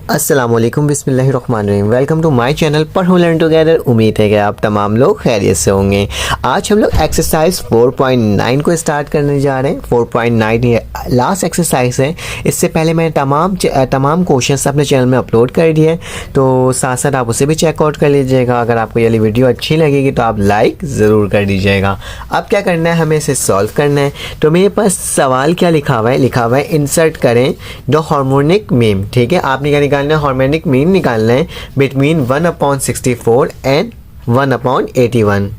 अस्सलामुअलैकुम बिस्मिल्लाहिर्रहमानिर्रहीम। Welcome to my channel पर हम लर्न टुगेदर। उम्मीद है कि आप तमाम लोग खैरियत से होंगे। आज हम लोग एक्सरसाइज 4.9 को स्टार्ट करने जा रहे हैं। 4.9 ये लास्ट एक्सरसाइज है। इससे पहले मैंने तमाम क्वेश्चंस अपने चैनल में अपलोड कर दिए, तो साथ साथ आप उसे भी चेकआउट कर लीजिएगा। अगर आपको ये वीडियो अच्छी लगेगी तो आप लाइक ज़रूर कर दीजिएगा। अब क्या करना है, हमें इसे सॉल्व करना है। तो मेरे पास सवाल क्या लिखा हुआ है इंसर्ट करें द हार्मोनिक मीन। ठीक है, आपने क्या निकालना है, हार्मोनिक मीन निकालना है बिटवीन 1/64 एंड 1/81।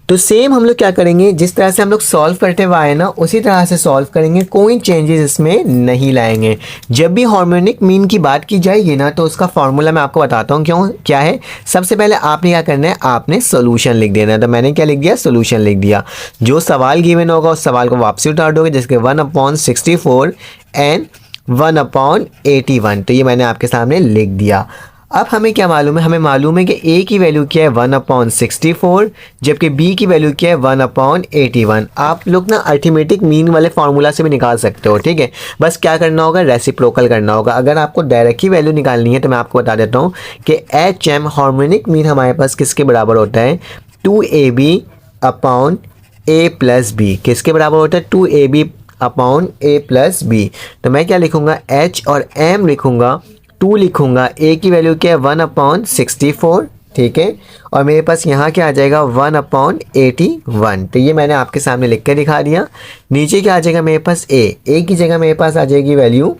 तो सेम हम लोग क्या करेंगे, जिस तरह से हम लोग सॉल्व करते हुए आए ना उसी तरह से सॉल्व करेंगे, कोई चेंजेस इसमें नहीं लाएंगे। जब भी हार्मोनिक मीन की बात की जाएगी ना तो उसका फॉर्मूला मैं आपको बताता हूँ क्या है। सबसे पहले आपने क्या करना है, आपने सोल्यूशन लिख देना है। तो मैंने क्या लिख दिया, सोल्यूशन लिख दिया। जो सवाल गिवन होगा उस सवाल को वापसी उतार दोगे, जिसके 1/64 एंड 1/81। तो ये मैंने आपके सामने लिख दिया। अब हमें क्या मालूम है, हमें मालूम है कि A की वैल्यू क्या है 1/64, जबकि B की वैल्यू क्या है 1/81। आप लोग ना अर्थमेटिक मीन वाले फार्मूला से भी निकाल सकते हो। ठीक है, बस क्या करना होगा, रेसिप्रोकल करना होगा। अगर आपको डायरेक्ट ही वैल्यू निकालनी है तो मैं आपको बता देता हूँ कि HM हार्मोनिक मीन हमारे पास किसके बराबर होता है, 2AB/A+B। किसके बराबर होता है, 2AB/A+B। तो मैं क्या लिखूंगा, H और M लिखूंगा, 2 लिखूंगा, A की वैल्यू क्या है 1/64। ठीक है, और मेरे पास यहाँ क्या आ जाएगा 1/81। तो ये मैंने आपके सामने लिख के दिखा दिया। नीचे क्या आ जाएगा मेरे पास A की जगह मेरे पास आ जाएगी वैल्यू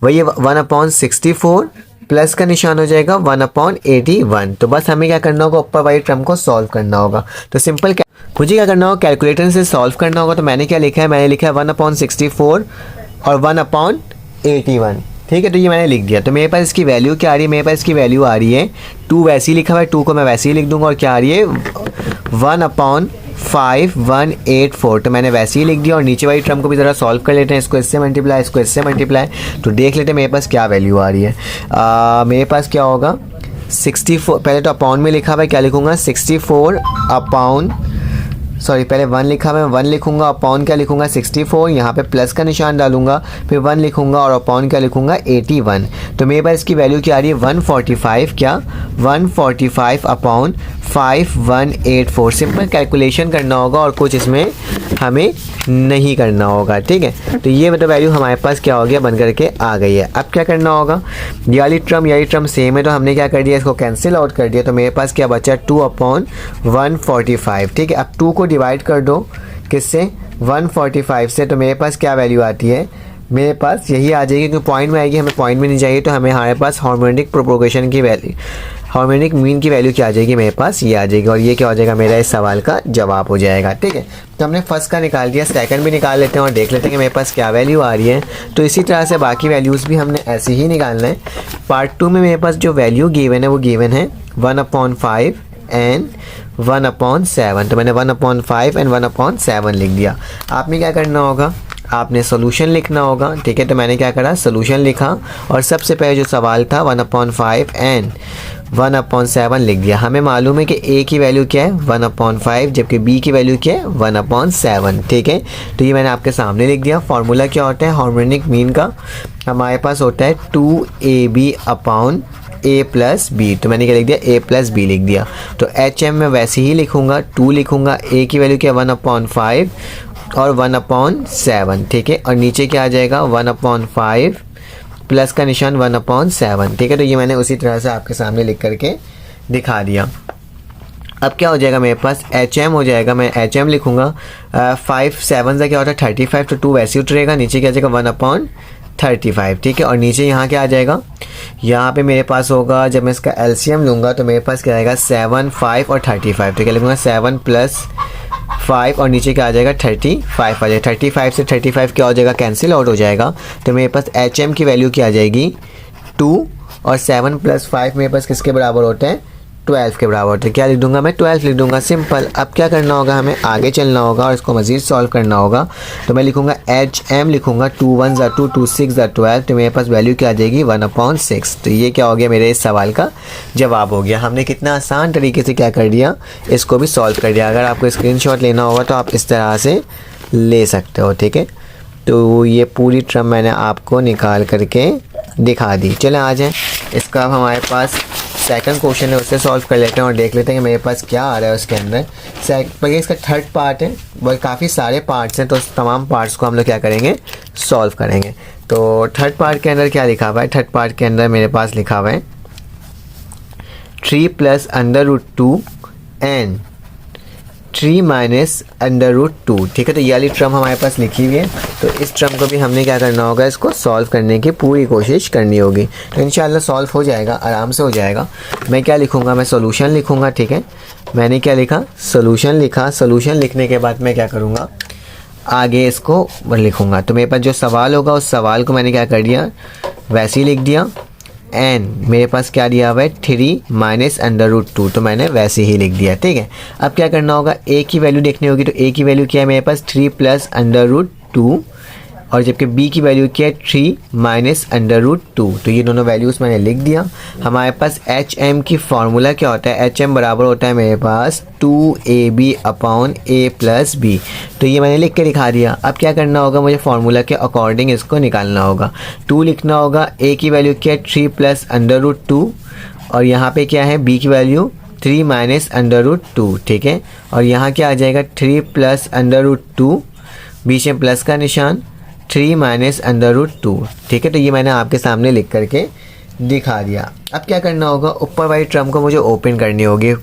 वही 1/64 प्लस का निशान हो जाएगा 1/81। तो बस हमें क्या करना होगा, ऊपर वाली टर्म को सॉल्व करना होगा। तो सिंपल मुझे क्या करना होगा, कैलकुलेटर से सॉल्व करना होगा। तो मैंने क्या लिखा है, मैंने लिखा है 1/64 और 1/81। ठीक है, तो ये मैंने लिख दिया। तो मेरे पास इसकी वैल्यू क्या आ रही है, मेरे पास इसकी वैल्यू आ रही है 2, वैसे ही लिखा हुआ है 2 को मैं वैसे ही लिख दूंगा। और क्या आ रही है 1/5184। तो मैंने वैसे ही लिख दिया। और नीचे वाली टर्म को भी ज़रा सॉल्व कर लेते हैं, इसको इससे मल्टीप्लाई, इसको इससे मल्टीप्लाई। तो देख लेते हैं मेरे पास क्या वैल्यू आ रही है। मेरे पास क्या होगा 64, पहले तो अपॉन में लिखा हुआ है, क्या लिखूँगा 64 अपॉन, सॉरी पहले 1 लिखा है, मैं 1 लिखूंगा, अपॉन क्या लिखूंगा 64, यहाँ पे प्लस का निशान डालूंगा, फिर 1 लिखूंगा और अपॉन क्या लिखूंगा 81। तो मेरे पास इसकी वैल्यू क्या आ रही है 145, क्या 145/5184। सिंपल कैलकुलेशन करना होगा और कुछ इसमें हमें नहीं करना होगा। ठीक है, तो ये मतलब वैल्यू हमारे पास क्या हो गया, बन करके आ गई है। अब क्या करना होगा, याली ट्रम सेम है तो हमने क्या कर दिया, इसको कैंसिल आउट कर दिया। तो मेरे पास क्या बचा 2/145। ठीक है, अब 2 को डिवाइड कर दो किससे, 145 से। तो मेरे पास क्या वैल्यू आती है, मेरे पास यही आ जाएगी, क्योंकि पॉइंट में आएगी, हमें पॉइंट में नहीं चाहिए। तो हमें हमारे पास हार्मोनिक प्रोपोगेशन की वैल्यू, हार्मोनिक मीन की वैल्यू क्या आ जाएगी, मेरे पास ये आ जाएगी। और ये क्या हो जाएगा, मेरा इस सवाल का जवाब हो जाएगा। ठीक है, तो हमने फर्स्ट का निकाल दिया, सेकंड भी निकाल लेते हैं और देख लेते हैं कि मेरे पास क्या वैल्यू आ रही है। तो इसी तरह से बाकी वैल्यूज़ भी हमने ऐसे ही निकालना है। पार्ट 2 में मेरे पास जो वैल्यू गिवन है वो गिवन है 1/5 एंड 1/7। तो मैंने 1/5 एंड 1/7 लिख दिया। आपने क्या करना होगा, आपने सोल्यूशन लिखना होगा। ठीक है, तो मैंने क्या करा, सोल्यूशन लिखा और सबसे पहले जो सवाल था 1/5 एंड 1/7 लिख दिया। हमें मालूम है कि A की वैल्यू क्या है 1/5, जबकि B की वैल्यू क्या है 1/7। ठीक है, तो ये मैंने आपके सामने लिख दिया। फार्मूला क्या होता है हार्मोनिक मीन का, हमारे पास होता है 2AB/A+B। तो मैंने क्या लिख दिया, A+B लिख दिया। तो HM में वैसे ही लिखूंगा, 2 लिखूंगा, A की वैल्यू क्या 1/5 और 1/7। ठीक है, और नीचे क्या आ जाएगा 1/5 प्लस का निशान 1/7। ठीक है, तो ये मैंने उसी तरह से आपके सामने लिख करके दिखा दिया। अब क्या हो जाएगा, मेरे पास HM हो जाएगा, मैं HM लिखूंगा 5 7 का क्या होता है 35। तो 2 वैसे उतरेगा, नीचे क्या आ जाएगा 1/35। ठीक है, और नीचे यहाँ क्या आ जाएगा, यहाँ पे मेरे पास होगा, जब मैं इसका LCM लूँगा तो मेरे पास क्या आएगा 7 5 और 35। तो क्या लिखूँगा 7 + 5 और नीचे क्या आ जाएगा 35 आ जाएगा। 35 से 35 क्या हो जाएगा, कैंसिल आउट हो जाएगा। तो मेरे पास HM की वैल्यू क्या आ जाएगी 2 और 7 + 5 मेरे पास किसके बराबर होते हैं 12 के बराबर। तो क्या लिख दूंगा, मैं 12 लिख दूंगा, सिंपल। अब क्या करना होगा, हमें आगे चलना होगा और इसको मज़ीद सॉल्व करना होगा। तो मैं लिखूंगा HM लिखूंगा 2 1 2 2 6 12। तो मेरे पास वैल्यू क्या आ जाएगी 1/6। तो ये क्या हो गया, मेरे इस सवाल का जवाब हो गया। हमने कितना आसान तरीके से क्या कर दिया, इसको भी सॉल्व कर दिया। अगर आपको स्क्रीनशॉट लेना होगा तो आप इस तरह से ले सकते हो। ठीक है, तो ये पूरी टर्म मैंने आपको निकाल करके दिखा दी। चले आ जाएँ, इसका अब हमारे पास सेकंड क्वेश्चन है, उससे सॉल्व कर लेते हैं और देख लेते हैं कि मेरे पास क्या आ रहा है उसके अंदर। पर इसका थर्ड पार्ट है, वह काफ़ी सारे पार्ट्स हैं, तो उस तमाम पार्ट्स को हम लोग क्या करेंगे, सॉल्व करेंगे। तो थर्ड पार्ट के अंदर क्या लिखा हुआ है, थर्ड पार्ट के अंदर मेरे पास लिखा हुआ है 3 + √2 एंड 3 - √2। ठीक है, तो ये वाली टर्म हमारे पास लिखी हुई है, तो इस टर्म को भी हमने क्या करना होगा, इसको सॉल्व करने की पूरी कोशिश करनी होगी। तो इंशाल्लाह सॉल्व हो जाएगा, आराम से हो जाएगा। मैं क्या लिखूँगा, मैं सोल्यूशन लिखूँगा। ठीक है, मैंने क्या लिखा, सोल्यूशन लिखा। सोल्यूशन लिखने के बाद मैं क्या करूँगा, आगे इसको लिखूँगा। तो मेरे पास जो सवाल होगा उस सवाल को मैंने क्या कर दिया, वैसे ही लिख दिया। एन मेरे पास क्या दिया हुआ है, 3 - √2, तो मैंने वैसे ही लिख दिया। ठीक है, अब क्या करना होगा, ए की वैल्यू देखनी होगी। तो ए की वैल्यू क्या है मेरे पास, 3 + √2, और जबकि बी की वैल्यू क्या है, 3 - √2। तो ये दोनों वैल्यूज़ मैंने लिख दिया। हमारे पास एच एम की फार्मूला क्या होता है, एच एम बराबर होता है मेरे पास 2ab अपॉन a + b। तो ये मैंने लिख के दिखा दिया। अब क्या करना होगा, मुझे फार्मूला के अकॉर्डिंग इसको निकालना होगा। 2 लिखना होगा, a की वैल्यू क्या है, 3 + √2, और यहाँ पे क्या है, b की वैल्यू 3 - √2। ठीक है, और यहाँ क्या आ जाएगा, 3 + √2, बीच में प्लस का निशान, 3 - √2। ठीक है, तो ये मैंने आपके सामने लिख करके दिखा दिया। अब क्या करना होगा, ऊपर वाली टर्म को मुझे ओपन करनी होगी।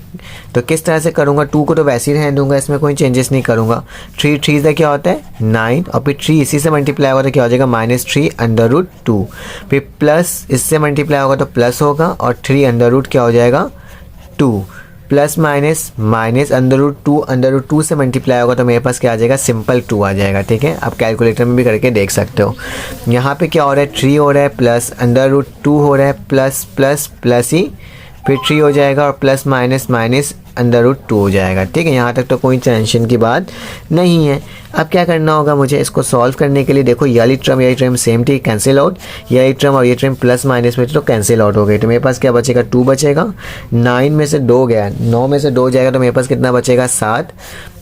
तो किस तरह से करूँगा, 2 को तो वैसे ही रहने दूंगा, इसमें कोई चेंजेस नहीं करूँगा। 3 से क्या होता है 9, और फिर 3 इसी से मल्टीप्लाई होगा तो क्या हो जाएगा, -3 √2। फिर प्लस इससे मल्टीप्लाई होगा तो प्लस होगा, और 3 √ क्या हो जाएगा 2, प्लस माइनस माइनस √2 से मल्टीप्लाई होगा तो मेरे पास क्या आ जाएगा, सिंपल 2 आ जाएगा। ठीक है, आप कैलकुलेटर में भी करके देख सकते हो। यहाँ पे क्या हो रहा है, 3 हो रहा है, प्लस √2 हो रहा है, प्लस प्लस प्लस ही, फिर 3 हो जाएगा, और प्लस माइनस माइनस √2 हो जाएगा। ठीक है, यहाँ तक तो कोई टेंशन की बात नहीं है। अब क्या करना होगा मुझे, इसको सॉल्व करने के लिए देखो, ये ट्रम सेम थी, कैंसिल आउट। ये ट्रम और ये ट्रम प्लस माइनस में तो कैंसिल आउट हो गई। तो मेरे पास क्या बचेगा, 2 बचेगा। 9 में से 2 गया, 9 में से 2 जाएगा तो मेरे पास कितना बचेगा, 7,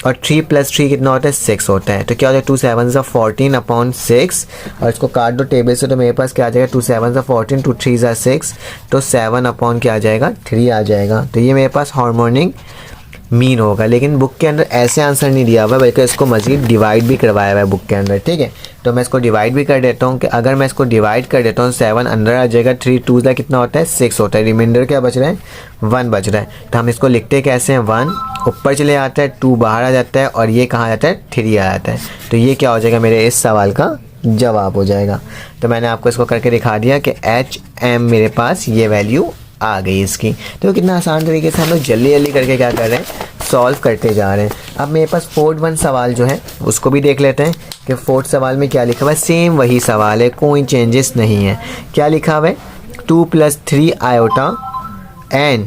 और 3 + 3 कितना होता है, 6 होता है। तो क्या हो जाएगा, 2 7 14 अपॉन 6, और इसको काट दो टेबल से, तो मेरे पास क्या आ जाएगा, 2 7 14, 2 3 6, तो 7 अपॉन क्या आ जाएगा, 3 आ जाएगा। तो ये मेरे पास हार्मोनिक मीन होगा। लेकिन बुक के अंदर ऐसे आंसर नहीं दिया हुआ है, बल्कि इसको मज़ीद डिवाइड भी करवाया हुआ है बुक के अंदर। ठीक है, तो मैं इसको डिवाइड भी कर देता हूँ कि अगर मैं इसको डिवाइड कर देता हूँ, 7 अंदर आ जाएगा, 3 2 कितना होता है, 6 होता है, रिमाइंडर क्या बच रहा है, 1 बच रहा है। तो हम इसको लिखते कैसे हैं, 1 ऊपर चले आता है, 2 बाहर आ जाता है, और ये कहाँ जाता है, 3 आ जाता है। तो ये क्या हो जाएगा, मेरे इस सवाल का जवाब हो जाएगा। तो मैंने आपको इसको करके दिखा दिया कि HM मेरे पास ये वैल्यू आ गई इसकी। तो कितना आसान तरीके से हम लोग जल्दी जल्दी करके क्या कर रहे हैं, सॉल्व करते जा रहे हैं। अब मेरे पास 4th सवाल जो है उसको भी देख लेते हैं कि 4th सवाल में क्या लिखा हुआ है। सेम वही सवाल है, कोई चेंजेस नहीं है। क्या लिखा हुआ है, 2 + 3 आयोटा एंड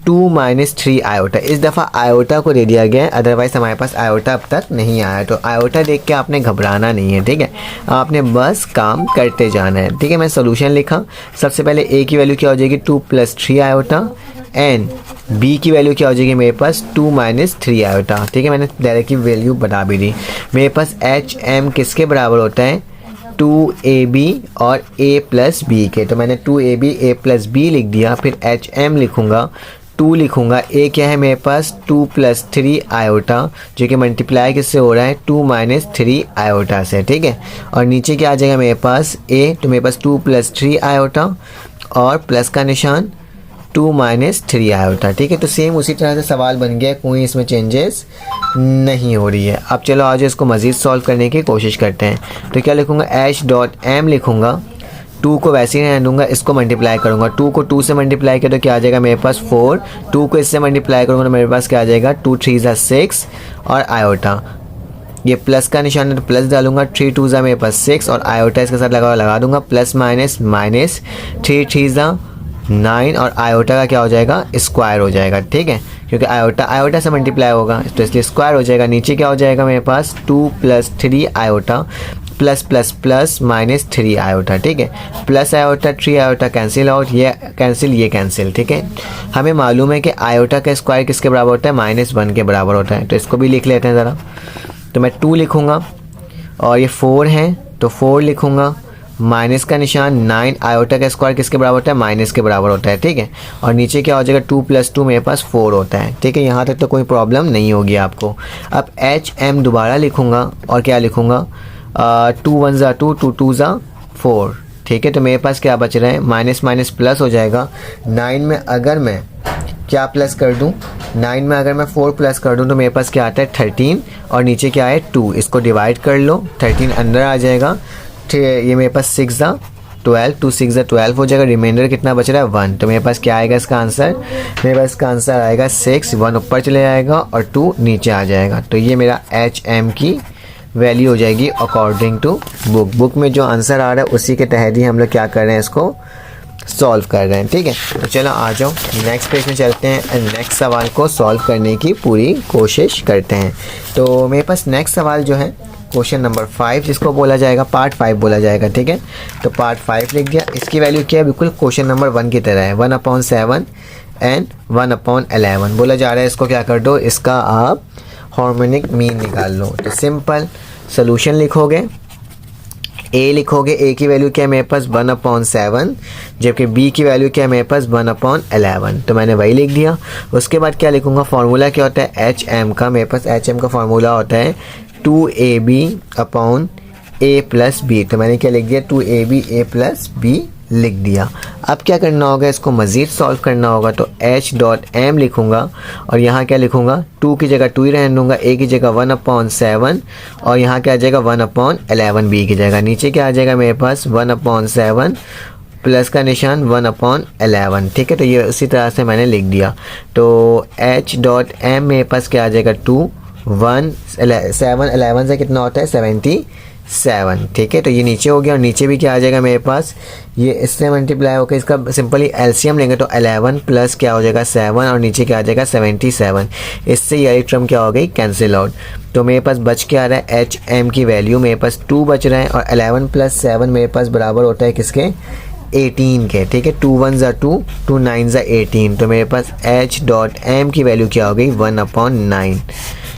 2 - 3 आयोटा। इस दफ़ा आयोटा को दे दिया गया है, अदरवाइज़ हमारे पास आयोटा अब तक नहीं आया। तो आयोटा देख के आपने घबराना नहीं है। ठीक है, आपने बस काम करते जाना है। ठीक है, मैं सोल्यूशन लिखा। सबसे पहले ए की वैल्यू क्या हो जाएगी, 2 + 3 आयोटा, एंड बी की वैल्यू क्या हो जाएगी मेरे पास, 2 - 3 आयोटा। ठीक है, मैंने डायरेक्ट की वैल्यू बता भी दी। मेरे पास HM किसके बराबर होता है, 2AB और A + B के। तो मैंने 2AB A + B लिख दिया। फिर HM लिखूँगा, 2 लिखूँगा, A क्या है मेरे पास, 2 + 3 आयोटा, जो कि मल्टीप्लाई किससे हो रहा है, 2 - 3 आयोटा से। ठीक है, और नीचे क्या आ जाएगा मेरे पास A, तो मेरे पास 2 + 3 आयोटा और प्लस का निशान, 2 - 3 आयोटा। ठीक है, तो सेम उसी तरह से सवाल बन गया, कोई इसमें चेंजेस नहीं हो रही है। अब चलो आज इसको मज़ीद सॉल्व करने की कोशिश करते हैं। तो क्या लिखूँगा, H.M लिखूँगा, 2 को वैसे ही रहने दूंगा, इसको मल्टीप्लाई करूँगा। 2 को 2 से मल्टीप्लाई किया तो क्या आ जाएगा मेरे पास 4, 2 को इससे मल्टीप्लाई करूँगा तो मेरे पास क्या आ जाएगा, 2 3 6, और आयोटा ये प्लस का निशान है तो प्लस डालूंगा, 3 2 मेरे पास 6, और आयोटा इसके साथ लगा दूंगा, प्लस माइनस माइनस, 3 3 9, और आयोटा का क्या हो जाएगा, स्क्वायर हो जाएगा। ठीक है, क्योंकि आयोटा से मल्टीप्लाई होगा तो इसलिए स्क्वायर हो जाएगा। नीचे क्या हो जाएगा मेरे पास, 2 + 3 iota plus plus plus -3 iota. ठीक है, plus iota 3 iota cancel out, ये कैंसिल। ठीक है, हमें मालूम है कि आयोटा का स्क्वायर किसके बराबर होता है, -1 के बराबर होता है। तो इसको भी लिख लेते हैं ज़रा। तो मैं 2 लिखूँगा, और ये 4 है तो 4 लिखूँगा, माइनस का निशान 9 आयोटा का स्क्वायर किसके बराबर होता है, माइनस के बराबर होता है, ठीक है। और नीचे क्या हो जाएगा 2 + 2 मेरे पास 4 होता है, ठीक है। यहाँ तक तो कोई प्रॉब्लम नहीं होगी आपको। अब HM दोबारा लिखूँगा और क्या लिखूँगा 2 × 1 = 2, 2 × 2 = 4, ठीक है। तो मेरे पास क्या बच रहा है, माइनस माइनस प्लस हो जाएगा। 9 में अगर मैं क्या प्लस कर दूं, 9 में अगर मैं 4 प्लस कर दूं तो मेरे पास क्या आता है 13 और नीचे क्या है 2, इसको डिवाइड कर लो, 13 अंदर आ जाएगा। ये मेरे पास 6 × 12, 2 × 6 = 12 हो जाएगा। रिमाइंडर कितना बच रहा है 1, तो मेरे पास क्या आएगा इसका आंसर, मेरे पास इसका आंसर आएगा 6, 1 ऊपर चले जाएगा और 2 नीचे आ जाएगा। तो ये मेरा HM की वैल्यू हो जाएगी अकॉर्डिंग टू बुक में जो आंसर आ रहा है उसी के तहत ही हम लोग क्या कर रहे हैं, इसको सॉल्व कर रहे हैं, ठीक है। तो चलो आ जाओ नेक्स्ट पेज में चलते हैं और नेक्स्ट सवाल को सॉल्व करने की पूरी कोशिश करते हैं। तो मेरे पास नेक्स्ट सवाल जो है क्वेश्चन नंबर 5 जिसको बोला जाएगा पार्ट 5 बोला जाएगा, ठीक है। तो पार्ट 5 लिख दिया। इसकी वैल्यू क्या है, बिल्कुल क्वेश्चन नंबर 1 की तरह है, 1/7 एंड 1/11 बोला जा रहा है। इसको क्या कर दो, इसका आप हार्मोनिक मीन निकाल लो। तो सिंपल सोल्यूशन लिखोगे, ए लिखोगे, ए की वैल्यू क्या है मेरे पास 1/7, जबकि बी की वैल्यू क्या है मेरे पास 1/11, तो मैंने वही लिख दिया। उसके बाद क्या लिखूंगा, फार्मूला क्या होता है HM का, मेरे पास HM का फार्मूला होता है 2AB/A + B, तो मैंने क्या लिख दिया 2AB A + B लिख दिया। अब क्या करना होगा, इसको मज़ीद सॉल्व करना होगा। तो H.M लिखूंगा और यहाँ क्या लिखूंगा, 2 की जगह 2 ही रहने दूंगा, A की जगह 1/7 और यहाँ क्या आ जाएगा 1/11 B की जगह। नीचे क्या आ जाएगा मेरे पास 1/7 प्लस का निशान 1/11, ठीक है। तो ये उसी तरह से मैंने लिख दिया। तो H.M मेरे पास क्या आ जाएगा 2, 1, 7 11 से कितना होता है 77, ठीक है। तो ये नीचे हो गया और नीचे भी क्या आ जाएगा मेरे पास, ये इससे मल्टीप्लाई होकर इसका सिंपली एलसीएम लेंगे तो 11 प्लस क्या हो जाएगा 7 और नीचे क्या आ जाएगा 77। इससे ये टर्म क्या हो गई कैंसिल आउट। तो मेरे पास बच के आ रहा है HM की वैल्यू मेरे पास 2 बच रहा है और 11 + 7 मेरे पास बराबर होता है किसके 18 के, ठीक है। 2 × 1 = 2, 2 × 9 = 18, तो मेरे पास H.M की वैल्यू क्या हो गई 1/9।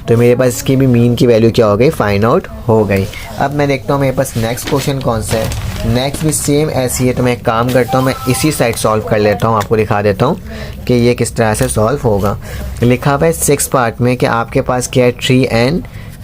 तो मेरे पास इसकी भी मीन की वैल्यू क्या हो गई फाइंड आउट हो गई। अब मैं देखता हूँ मेरे पास नेक्स्ट क्वेश्चन कौन सा है। नेक्स्ट भी सेम ऐसी है, तो मैं एक काम करता हूँ, मैं इसी साइड सॉल्व कर लेता हूँ, आपको दिखा देता हूँ कि ये किस तरह से सॉल्व होगा। लिखा हुआ है 6 पार्ट में कि आपके पास क्या है 3 and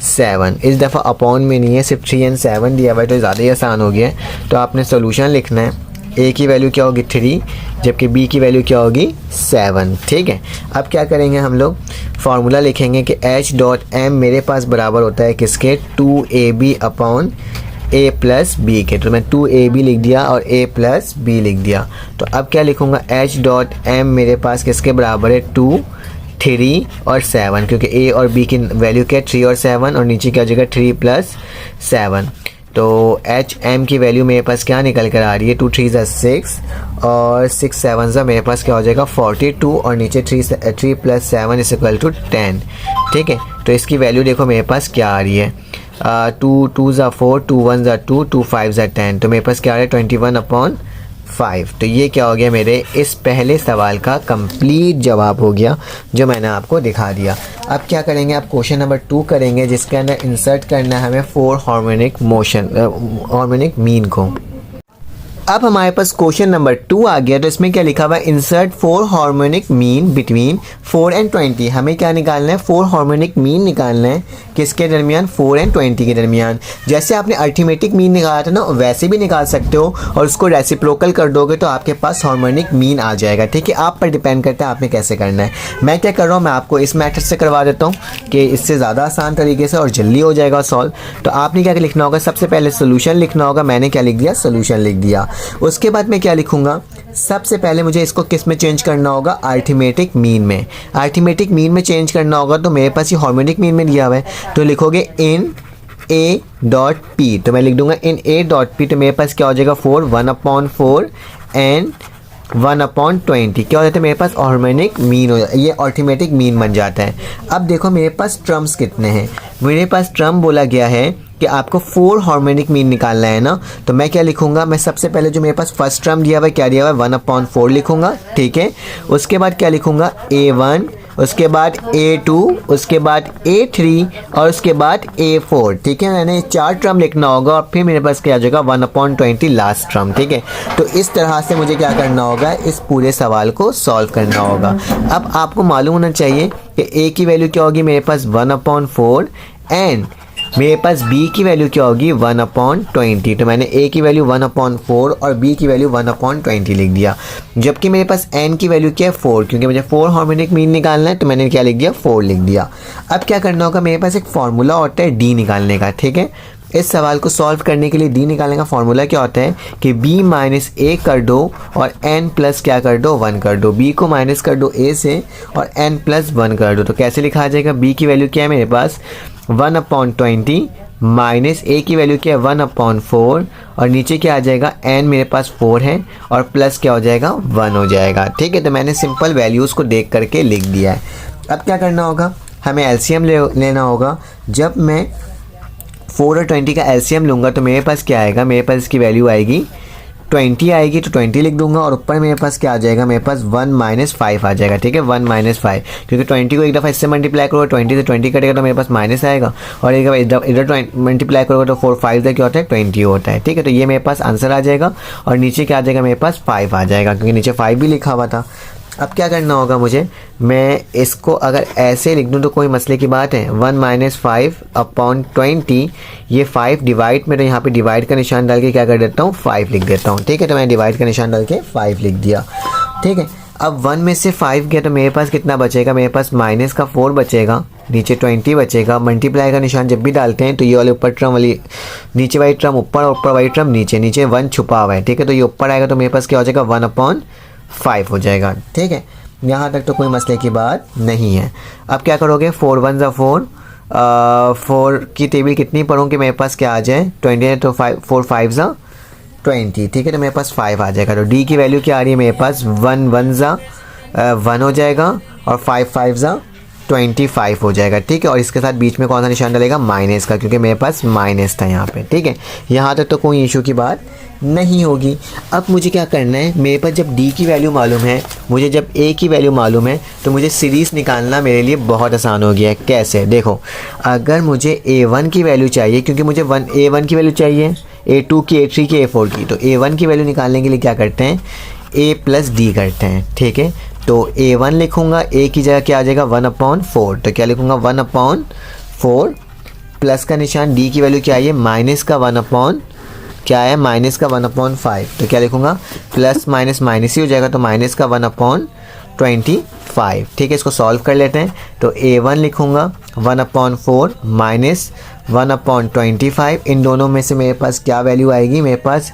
7, इस दफ़ा अपॉन में नहीं है, सिर्फ 3 and 7 दिया हुआ है, तो ज़्यादा ही आसान हो गया है। तो आपने सोल्यूशन लिखना है, ए की वैल्यू क्या होगी 3 जबकि बी की वैल्यू क्या होगी 7, ठीक है। अब क्या करेंगे हम लोग, फार्मूला लिखेंगे कि H.M मेरे पास बराबर होता है किसके 2AB/A + B के। तो मैं 2AB लिख दिया और A + B लिख दिया। तो अब क्या लिखूँगा H.M मेरे पास किसके बराबर है 2, 3 और 7, क्योंकि A और B की वैल्यू क्या है 3 और 7 और नीचे क्या हो जाएगा 3 + 7। तो HM की वैल्यू मेरे पास क्या निकल कर आ रही है 2 × 3 = 6 और 6 × 7 मेरे पास क्या हो जाएगा 42 और नीचे 3 + 7 = 10, ठीक है। तो इसकी वैल्यू देखो मेरे पास क्या आ रही है 2 × 2 = 4, 2 × 1 = 2, 2 × 5 = 10, तो मेरे पास क्या आ रहा है 21/5। तो ये क्या हो गया मेरे इस पहले सवाल का कंप्लीट जवाब हो गया जो मैंने आपको दिखा दिया। अब क्या करेंगे, आप क्वेश्चन नंबर 2 करेंगे जिसके अंदर इंसर्ट करना है हमें 4 हार्मोनिक मीन को। अब हमारे पास क्वेश्चन नंबर 2 आ गया। तो इसमें क्या लिखा हुआ है insert 4 harmonic mean between 4 and 20। हमें क्या निकालना है 4 हार्मोनिक मीन निकालना है किसके दरमियान 4 and 20 के दरमियान। जैसे आपने अर्थमेटिक मीन निकाला था ना वैसे भी निकाल सकते हो और उसको रेसिप्रोकल कर दोगे तो आपके पास हार्मोनिक मीन आ जाएगा, ठीक है। आप पर डिपेंड करता है आपने कैसे करना है। मैं क्या कर रहा हूँ, मैं आपको इस मेथड से करवा देता हूँ कि इससे ज़्यादा आसान तरीके से और जल्दी हो जाएगा सॉल्व। तो आपने क्या लिखना होगा, सबसे पहले सोल्यूशन लिखना होगा। मैंने क्या लिख दिया सोल्यूशन लिख दिया। उसके बाद मैं क्या लिखूंगा, सबसे पहले मुझे इसको किस में चेंज करना होगा अर्थमेटिक मीन में। अर्थमेटिक मीन में चेंज करना होगा तो मेरे पास ये हार्मोनिक मीन में दिया हुआ है, तो लिखोगे इन A.P, तो मैं लिख दूंगा इन A.P, तो मेरे पास क्या हो जाएगा 4, 1/4 एंड 1/20 क्या हो जाता है मेरे पास हार्मोनिक मीन हो जाता है, ये अर्थमेटिक मीन बन जाता है। अब देखो मेरे पास टर्म्स कितने हैं, मेरे पास टर्म बोला गया है कि आपको 4 हार्मोनिक मीन निकालना है ना। तो मैं क्या लिखूंगा, मैं सबसे पहले जो मेरे पास फर्स्ट टर्म दिया हुआ है क्या दिया हुआ है 1/4 लिखूंगा, ठीक है। उसके बाद क्या लिखूंगा A1 उसके बाद A2, उसके बाद A3 और उसके बाद A4। ठीक है, मैंने 4 टर्म लिखना होगा और फिर मेरे पास क्या आ जाएगा 1/20 लास्ट टर्म। ठीक है, तो इस तरह से मुझे क्या करना होगा, इस पूरे सवाल को सॉल्व करना होगा। अब आपको मालूम होना चाहिए कि A की वैल्यू क्या होगी, मेरे पास 1/4 एंड मेरे पास B की वैल्यू क्या होगी 1/20। तो मैंने A की वैल्यू 1/4 और B की वैल्यू 1/20 लिख दिया। जबकि मेरे पास N की वैल्यू क्या है 4, क्योंकि मुझे 4 हार्मोनिक मीन निकालना है, तो मैंने क्या लिख दिया 4 लिख दिया। अब क्या करना होगा, मेरे पास एक फार्मूला होता है D निकालने का। ठीक है, इस सवाल को सॉल्व करने के लिए D निकालने का फार्मूला क्या होता है कि B माइनस A कर दो और N प्लस क्या कर दो 1 कर दो। B को माइनस कर दो A से और N प्लस 1 कर दो। तो कैसे लिखा जाएगा, B की वैल्यू क्या है मेरे पास 1/20 माइनस A की वैल्यू क्या है 1/4 और नीचे क्या आ जाएगा N मेरे पास 4 है और प्लस क्या हो जाएगा 1 हो जाएगा। ठीक है, तो मैंने सिंपल वैल्यूज़ को देख करके लिख दिया है। अब क्या करना होगा, हमें एलसीएम लेना होगा। जब मैं 4 और 20 का एलसीएम लूँगा तो मेरे पास क्या आएगा, मेरे पास इसकी वैल्यू आएगी 20 आएगी, तो 20 लिख दूंगा और ऊपर मेरे पास क्या आ जाएगा, मेरे पास 1 - 5 आ जाएगा। ठीक है, 1 - 5, क्योंकि 20 को एक दफ़ा इससे मल्टीप्लाई करोगे 20 से 20 कटेगा तो मेरे पास माइनस आएगा और एक इधर मल्टीप्लाई करोगे तो 4 5 क्या होता है 20 होता है। ठीक है, तो ये मेरे पास आंसर आ जाएगा और नीचे क्या आ जाएगा, मेरे पास 5 आ जाएगा, क्योंकि नीचे 5 भी लिखा हुआ था। अब क्या करना होगा मुझे, मैं इसको अगर ऐसे लिख दूँ तो कोई मसले की बात है। 1 - 5/20, ये 5 डिवाइड में, तो यहाँ पे डिवाइड का निशान डाल के क्या कर देता हूँ 5 लिख देता हूँ। ठीक है, तो मैं डिवाइड का निशान डाल के 5 लिख दिया। ठीक है, अब 1 में से 5 गया तो मेरे पास कितना बचेगा, मेरे पास माइनस का 4 बचेगा, नीचे 20 बचेगा। मल्टीप्लाई का निशान जब भी डालते हैं तो ये वाले ऊपर टर्म वाली नीचे वाली टर्म ऊपर और ऊपर वाली टर्म नीचे, नीचे 1 छुपा हुआ है। ठीक है, तो ये ऊपर आएगा तो मेरे पास क्या हो जाएगा 1/5 हो जाएगा। ठीक है, यहाँ तक तो कोई मसले की बात नहीं है। अब क्या करोगे, 4 1 ज़ा 4, 4 की टेबल कितनी पढ़ूँ कि मेरे पास क्या आ जाए 20 है, तो 4 5 ज़ा 20। ठीक है, तो मेरे पास 5 आ जाएगा। तो D की वैल्यू क्या आ रही है मेरे पास 1 1 ज़ा 1 हो जाएगा और 5 5 ज़ा 25 हो जाएगा। ठीक है, और इसके साथ बीच में कौन सा निशान डलेगा, माइनस का, क्योंकि मेरे पास माइनस था यहाँ पे। ठीक है, यहाँ तक तो कोई इशू की बात नहीं होगी। अब मुझे क्या करना है, मेरे पास जब D की वैल्यू मालूम है, मुझे जब A की वैल्यू मालूम है, तो मुझे सीरीज़ निकालना मेरे लिए बहुत आसान हो गया है। कैसे, देखो, अगर मुझे A1 की वैल्यू चाहिए, क्योंकि मुझे A1 की वैल्यू चाहिए, A2 की, A3 की, A4 की, तो A1 की वैल्यू निकालने के लिए क्या करते हैं, A प्लस D करते हैं। ठीक है, तो A1 लिखूँगा, A की जगह क्या आ जाएगा 1/4, तो क्या लिखूँगा 1/4 प्लस का निशान, D की वैल्यू क्या है माइनस का 1/5, तो क्या लिखूँगा प्लस माइनस माइनस ही हो जाएगा, तो माइनस का 1/25। ठीक है, इसको सॉल्व कर लेते हैं। तो A1 लिखूँगा 1/4 माइनस 1/25, इन दोनों में से मेरे पास क्या वैल्यू आएगी, मेरे पास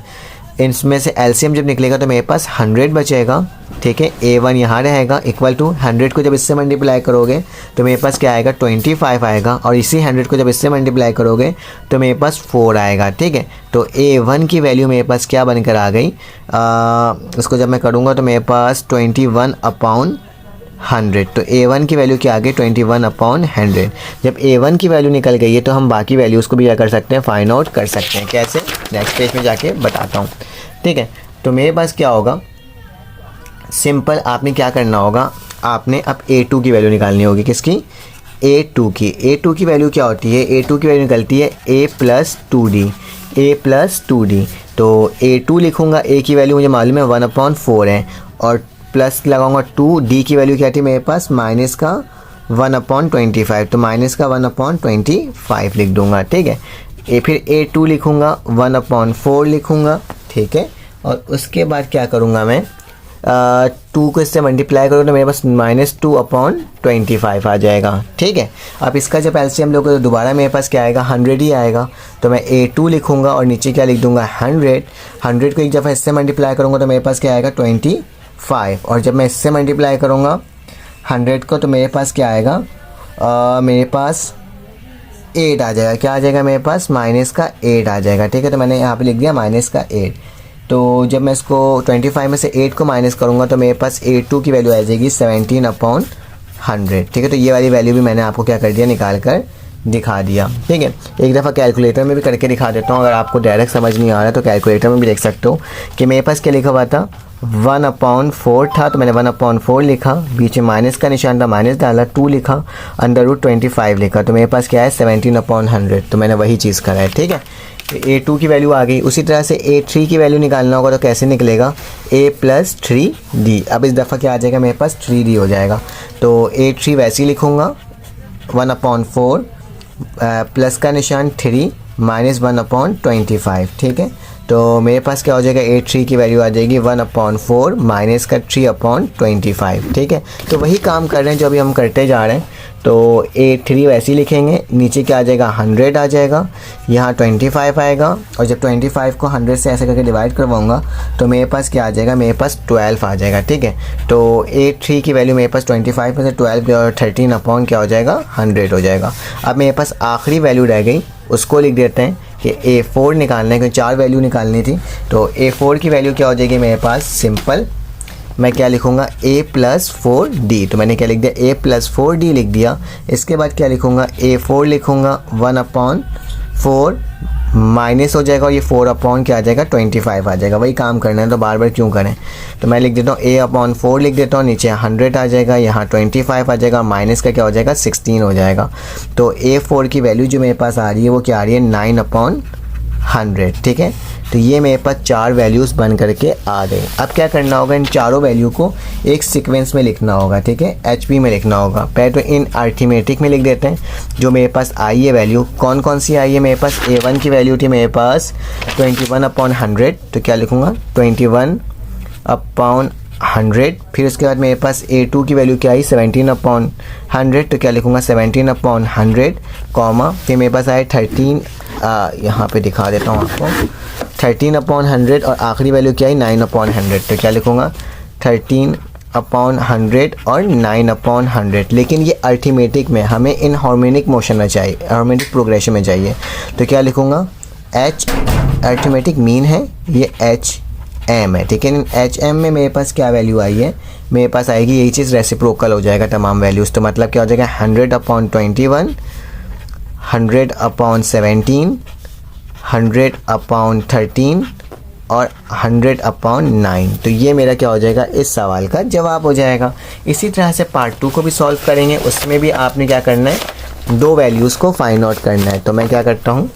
इसमें से एलसीएम जब निकलेगा तो मेरे पास 100 बचेगा। ठीक है, A1 यहाँ रहेगा इक्वल टू 100 को जब इससे मल्टीप्लाई करोगे तो मेरे पास क्या आएगा 25 आएगा, और इसी 100 को जब इससे मल्टीप्लाई करोगे तो मेरे पास 4 आएगा। ठीक है, तो A1 की वैल्यू मेरे पास क्या बनकर आ गई, इसको जब मैं करूँगा तो मेरे पास 21/100, तो A1 की वैल्यू क्या आ गई 21/100। जब A1 की वैल्यू निकल गई है तो हम बाकी वैल्यूज़ को भी क्या कर सकते हैं, फाइंड आउट कर सकते हैं। कैसे, नेक्स्ट पेज में जाके बताता हूँ। ठीक है, तो मेरे पास क्या होगा, सिंपल आपने क्या करना होगा, आपने अब A2 की वैल्यू निकालनी होगी। किसकी, A2 की वैल्यू क्या होती है, A2 की वैल्यू निकलती है A + 2D। तो A2 लिखूँगा, A की वैल्यू मुझे मालूम है 1/4 है, और प्लस लगाऊंगा 2, D की वैल्यू क्या थी मेरे पास माइनस का 1/25, तो माइनस का 1/25 लिख दूंगा। ठीक है, फिर A2 लिखूँगा 1/4 लिखूँगा। ठीक है, और उसके बाद क्या करूँगा मैं, 2 को इससे मल्टीप्लाई करूँ तो मेरे पास -2/25 आ जाएगा। ठीक है, अब इसका जब एलसीएम लोगे तो दोबारा मेरे पास क्या आएगा 100 ही आएगा, तो मैं A2 लिखूँगा और नीचे क्या लिख दूँगा 100 को एक दफ़ा इससे मल्टीप्लाई करूँगा तो मेरे पास क्या आएगा 25, और जब मैं इससे मल्टीप्लाई करूँगा 100 को तो मेरे पास क्या आएगा, मेरे पास 8 आ जाएगा। क्या आ जाएगा मेरे पास, माइनस का 8 आ जाएगा। ठीक है, तो मैंने यहाँ पे लिख दिया माइनस का 8। तो जब मैं इसको 25 में से 8 को माइनस करूँगा तो मेरे पास A2 की वैल्यू आ जाएगी 17/100। ठीक है, तो ये वाली वैल्यू भी मैंने आपको क्या कर दिया, निकाल कर दिखा दिया। ठीक है, एक दफ़ा कैलकुलेटर में भी करके दिखा देता हूँ, अगर आपको डायरेक्ट समझ नहीं आ रहा तो कैलकुलेटर में भी देख सकते हो कि मेरे पास क्या लिखा हुआ था 1/4 था, तो मैंने 1/4 लिखा, बीच में माइनस का निशान था, माइनस डाला, 2 लिखा, √25 लिखा, तो मेरे पास क्या है 17/100, तो मैंने वही चीज़ करा है। ठीक है, A2 की वैल्यू आ गई। उसी तरह से A3 की वैल्यू निकालना होगा तो कैसे निकलेगा, A + 3D। अब इस दफ़ा क्या आ जाएगा, मेरे पास 3D हो जाएगा, तो A3 वैसे ही लिखूँगा 1/4 प्लस का निशान 3 माइनस 1/25। ठीक है, तो मेरे पास क्या हो जाएगा, A3 की वैल्यू आ जाएगी 1/4 माइनस का 3/25। ठीक है, तो वही काम कर रहे हैं जो अभी हम करते जा रहे हैं। तो A3 वैसे ही लिखेंगे, नीचे क्या आ जाएगा 100 आ जाएगा, यहाँ 25 आएगा, और जब 25 को 100 से ऐसे करके डिवाइड करवाऊँगा तो मेरे पास क्या आ जाएगा, मेरे पास 12 आ जाएगा। ठीक है, तो A3 की वैल्यू मेरे पास 25 में से 12 और 13 अपॉन क्या हो जाएगा 100 हो जाएगा। अब मेरे पास आखिरी वैल्यू रह गई, उसको लिख देते हैं कि A4 निकालना है, क्योंकि 4 वैल्यू निकालनी थी। तो A4 की वैल्यू क्या हो जाएगी मेरे पास, सिंपल मैं क्या लिखूँगा A + 4D, तो मैंने क्या लिख दिया A + 4D लिख दिया। इसके बाद क्या लिखूँगा, A4 लिखूँगा 1/4 माइनस हो जाएगा, और ये 4 अपॉन क्या आ जाएगा 25 आ जाएगा। वही काम करना है तो बार बार क्यों करें, तो मैं लिख देता हूँ A/4 लिख देता हूँ, नीचे 100 आ जाएगा, यहाँ 25 आ जाएगा, माइनस का क्या हो जाएगा 16 हो जाएगा। तो A4 की वैल्यू जो मेरे पास आ रही है वो क्या आ रही है 9/100। ठीक है, तो ये मेरे पास 4 वैल्यूज़ बन करके आ गए। अब क्या करना होगा, इन चारों वैल्यू को एक सीक्वेंस में लिखना होगा। ठीक है, HP में लिखना होगा। पहले तो इन अर्थमेटिक में लिख देते हैं, जो मेरे पास आई है वैल्यू, कौन कौन सी आई है मेरे पास। A1 की वैल्यू थी मेरे पास 21/100, तो क्या लिखूँगा 21/100। फिर उसके बाद मेरे पास A2 की वैल्यू क्या आई 17/100, तो क्या लिखूँगा 17/100, कॉमा, फिर मेरे पास आए 13, यहाँ पे दिखा देता हूँ आपको, 13/100, और आखिरी वैल्यू क्या आई 9/100, तो क्या लिखूँगा 13/100 और 9/100। लेकिन ये अर्थमेटिक में, हमें इन हार्मोनिक मोशन में चाहिए, हार्मोनिक प्रोग्रेशन में चाहिए, तो क्या लिखूँगा H अर्थमेटिक मीन है, ये HM है। ठीक है, इन HM में मेरे पास क्या वैल्यू आई है, मेरे पास आएगी यही चीज़, रेसिप्रोकल हो जाएगा तमाम वैल्यूज़, तो मतलब क्या हो जाएगा 100/21, 100/17, 100/13 और 100/9। तो ये मेरा क्या हो जाएगा, इस सवाल का जवाब हो जाएगा। इसी तरह से पार्ट 2 को भी सॉल्व करेंगे, उसमें भी आपने क्या करना है, 2 वैल्यूज़ को फाइंड आउट करना है। तो मैं क्या करता हूँ,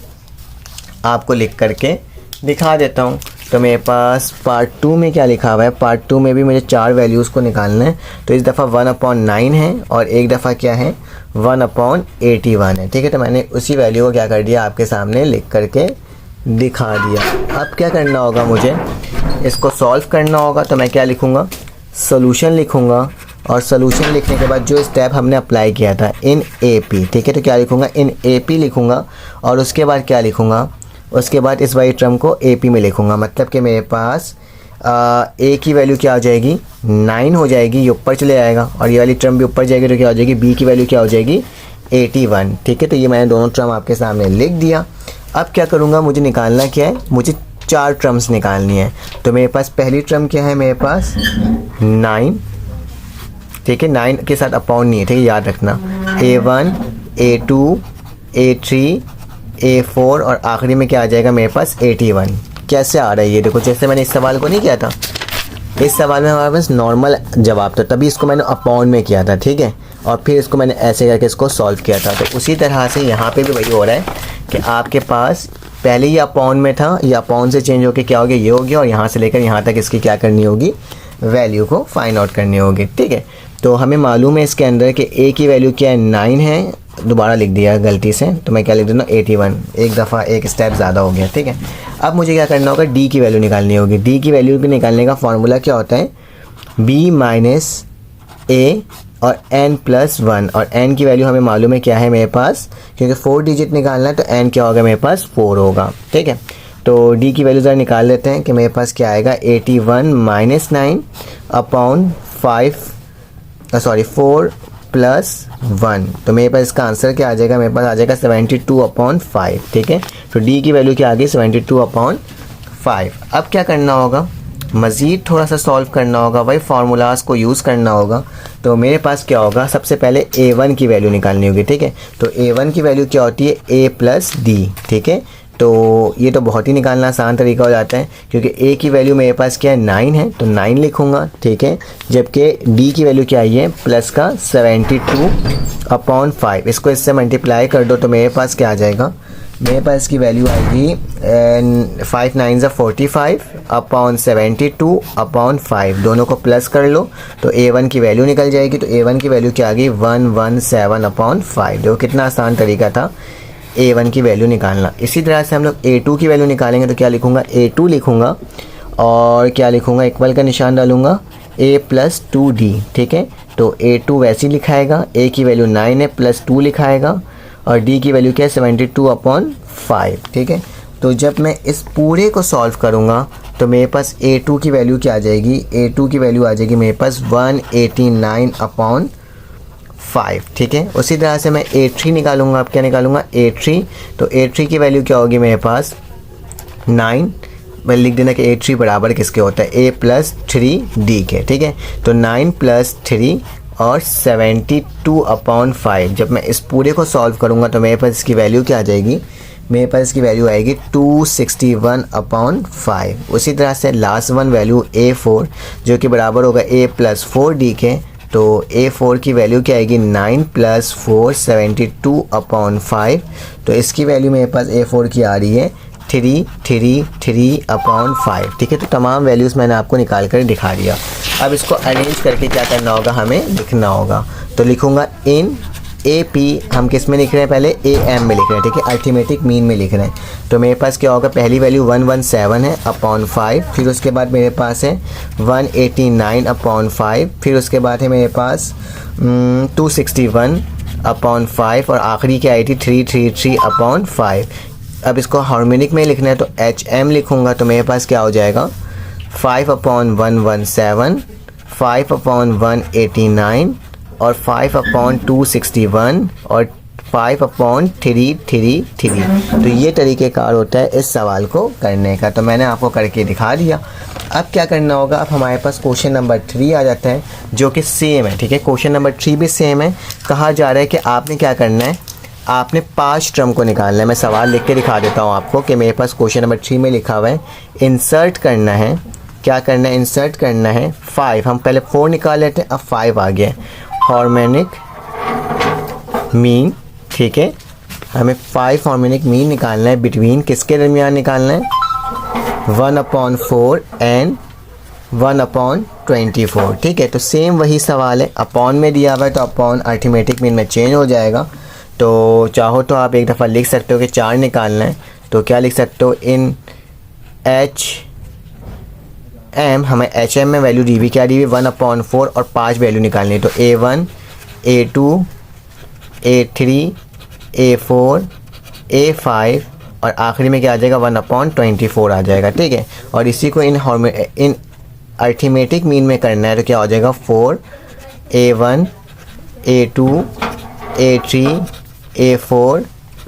आपको लिख करके दिखा देता हूँ। तो मेरे पास पार्ट 2 में क्या लिखा हुआ है, पार्ट 2 में भी मुझे 4 वैल्यूज़ को निकालना है। तो इस दफ़ा 1/9 है, और एक दफ़ा क्या है 1/81 है। ठीक है, तो मैंने उसी वैल्यू को क्या कर दिया, आपके सामने लिख करके दिखा दिया। अब क्या करना होगा, मुझे इसको सॉल्व करना होगा। तो मैं क्या लिखूँगा, सोल्यूशन लिखूँगा, और सोल्यूशन लिखने के बाद जो स्टेप हमने अप्लाई किया था इन AP। ठीक है, तो क्या लिखूँगा इन AP लिखूँगा, और उसके बाद क्या लिखूँगा, उसके बाद इस वाली टर्म को AP में लिखूँगा। मतलब कि मेरे पास A की वैल्यू क्या हो जाएगी 9 हो जाएगी, ये ऊपर चले आएगा, और ये वाली टर्म भी ऊपर जाएगी, तो क्या हो जाएगी B की वैल्यू क्या हो जाएगी 81। ठीक है, तो ये मैंने दोनों टर्म आपके सामने लिख दिया। अब क्या करूँगा, मुझे निकालना क्या है, मुझे 4 टर्म्स निकालनी है। तो मेरे पास पहली टर्म क्या है, मेरे पास 9। ठीक है, 9 के साथ अपॉन नहीं है, ठीक है, याद रखना। A1, A2, A3, A4, और आखिरी में क्या आ जाएगा मेरे पास 81। कैसे आ रहा है ये देखो, जैसे मैंने इस सवाल को नहीं किया था, इस सवाल में हमारे पास नॉर्मल जवाब था, तभी इसको मैंने अपॉन में किया था। ठीक है, और फिर इसको मैंने ऐसे करके इसको सॉल्व किया था। तो उसी तरह से यहाँ पे भी वही हो रहा है कि आपके पास पहले ये अपॉन में था, ये अपॉन से चेंज होकर क्या हो गया, ये हो गया, और यहाँ से लेकर यहाँ तक इसकी क्या करनी होगी, वैल्यू को फाइंड आउट करनी होगी। ठीक है, तो हमें मालूम है इसके अंदर कि A की वैल्यू क्या है 9 है, दोबारा लिख दिया गलती से, तो मैं क्या लिख दूँ 81, एक दफ़ा एक स्टेप ज़्यादा हो गया। ठीक है, अब मुझे क्या करना होगा, D की वैल्यू निकालनी होगी। D की वैल्यू को निकालने का फॉर्मूला क्या होता है, B माइनस A और n+1, और n की वैल्यू हमें मालूम है क्या है मेरे पास, क्योंकि 4 डिजिट निकालना है, तो n क्या होगा मेरे पास 4 होगा। ठीक है, तो D की वैल्यू ज़रा निकाल लेते हैं कि मेरे पास क्या आएगा 81 माइनस 9/5, 4 + 1, तो मेरे पास इसका आंसर क्या आ जाएगा, मेरे पास आ जाएगा 72/5। ठीक है, तो D की वैल्यू क्या आ गई 72/5। अब क्या करना होगा, मज़ीद थोड़ा सा सॉल्व करना होगा, वही फार्मूलाज़ को यूज़ करना होगा। तो मेरे पास क्या होगा, सबसे पहले a1 की वैल्यू निकालनी होगी, ठीक है। तो a1 की वैल्यू क्या होती है, a प्लस डी, ठीक है। तो ये तो बहुत ही निकालना आसान तरीका हो जाता है, क्योंकि a की वैल्यू मेरे पास क्या है, 9 है, तो 9 लिखूँगा, ठीक है। जबकि d की वैल्यू क्या आई है, प्लस का 72/5, इसको इससे मल्टीप्लाई कर दो तो मेरे पास क्या आ जाएगा, मेरे पास इसकी वैल्यू आएगी 5 9 45/72/5, दोनों को प्लस कर लो तो a1 की वैल्यू निकल जाएगी। तो a1 की वैल्यू क्या आ गई, 117/5। देखो कितना आसान तरीका था a1 की वैल्यू निकालना। इसी तरह से हम लोग a2 की वैल्यू निकालेंगे, तो क्या लिखूँगा, a2 लिखूँगा और क्या लिखूँगा, इक्वल का निशान डालूँगा, a प्लस 2d, ठीक है। तो a2 वैसे ही लिखाएगा, a की वैल्यू 9 है, प्लस 2 लिखाएगा और d की वैल्यू क्या है, 72/5, ठीक है। तो जब मैं इस पूरे को सॉल्व करूँगा तो मेरे पास a2 की वैल्यू क्या आ जाएगी, a2 की वैल्यू आ जाएगी मेरे पास 189/5, ठीक है। उसी तरह से मैं a3 निकालूंगा, अब क्या निकालूंगा, a3, तो a3 की वैल्यू क्या होगी मेरे पास 9, मैं लिख देना कि a3 बराबर किसके होता है, a प्लस 3d के, ठीक है। तो 9 प्लस 3 और 72/5, जब मैं इस पूरे को सॉल्व करूंगा तो मेरे पास इसकी वैल्यू क्या आ जाएगी, मेरे पास इसकी वैल्यू आएगी 261/5। उसी तरह से लास्ट वन वैल्यू a4 जो कि बराबर होगा a प्लस 4d के, तो a4 की वैल्यू क्या आएगी, 9 प्लस 4 72/5। तो इसकी वैल्यू मेरे पास a4 की आ रही है 333/5, ठीक है। तो तमाम वैल्यूज़ मैंने आपको निकाल कर दिखा दिया। अब इसको अरेंज करके क्या करना होगा, हमें लिखना होगा। तो लिखूँगा इन AP, हम किस में लिख रहे हैं, पहले AM में लिख रहे हैं, ठीक है, अर्थमेटिक मीन में लिख रहे हैं। तो मेरे पास क्या होगा, पहली वैल्यू 117 है अपॉन 5, फिर उसके बाद मेरे पास है 189/5, फिर उसके बाद है मेरे पास 261/5 और आखिरी क्या आई थी 333/5। अब इसको हार्मोनिक में लिखना है तो HM लिखूँगा, तो मेरे पास क्या हो जाएगा 5/117, 5/189 और 5/261 और 5/333। तो ये तरीक़ेकार होता है इस सवाल को करने का। तो मैंने आपको करके दिखा दिया। अब क्या करना होगा, अब हमारे पास क्वेश्चन नंबर 3 आ जाता है जो कि सेम है, ठीक है। क्वेश्चन नंबर 3 भी सेम है। कहा जा रहा है कि आपने क्या करना है, आपने 5 टर्म को निकालना है। मैं सवाल लिख के दिखा देता हूँ आपको कि मेरे पास क्वेश्चन नंबर 3 में लिखा हुआ है इंसर्ट करना है, क्या करना है, इंसर्ट करना है 5। हम पहले 4 निकाल लेते हैं, अब 5 आ गया, हार्मोनिक मीन, ठीक है। हमें 5 हार्मोनिक मीन निकालना है, बिटवीन किसके दरमियान निकालना है, 1/4 एंड 1/24, ठीक है। तो सेम वही सवाल है, अपॉन में दिया हुआ है तो अपॉन अर्थमेटिक मीन में चेंज हो जाएगा। तो चाहो तो आप एक दफ़ा लिख सकते हो कि 4 निकालना है, तो क्या लिख सकते हो, इन HM, हमें HM में वैल्यू दी हुई क्या दी हुई 1/4 और 5 वैल्यू निकालनी है। तो A1 A2 A3 A4 A5 और आखिरी में क्या आ जाएगा 1/24 आ जाएगा, ठीक है। और इसी को इन अर्थमेटिक मीन में करना है तो क्या हो जाएगा 4 A1 A2 A3 A4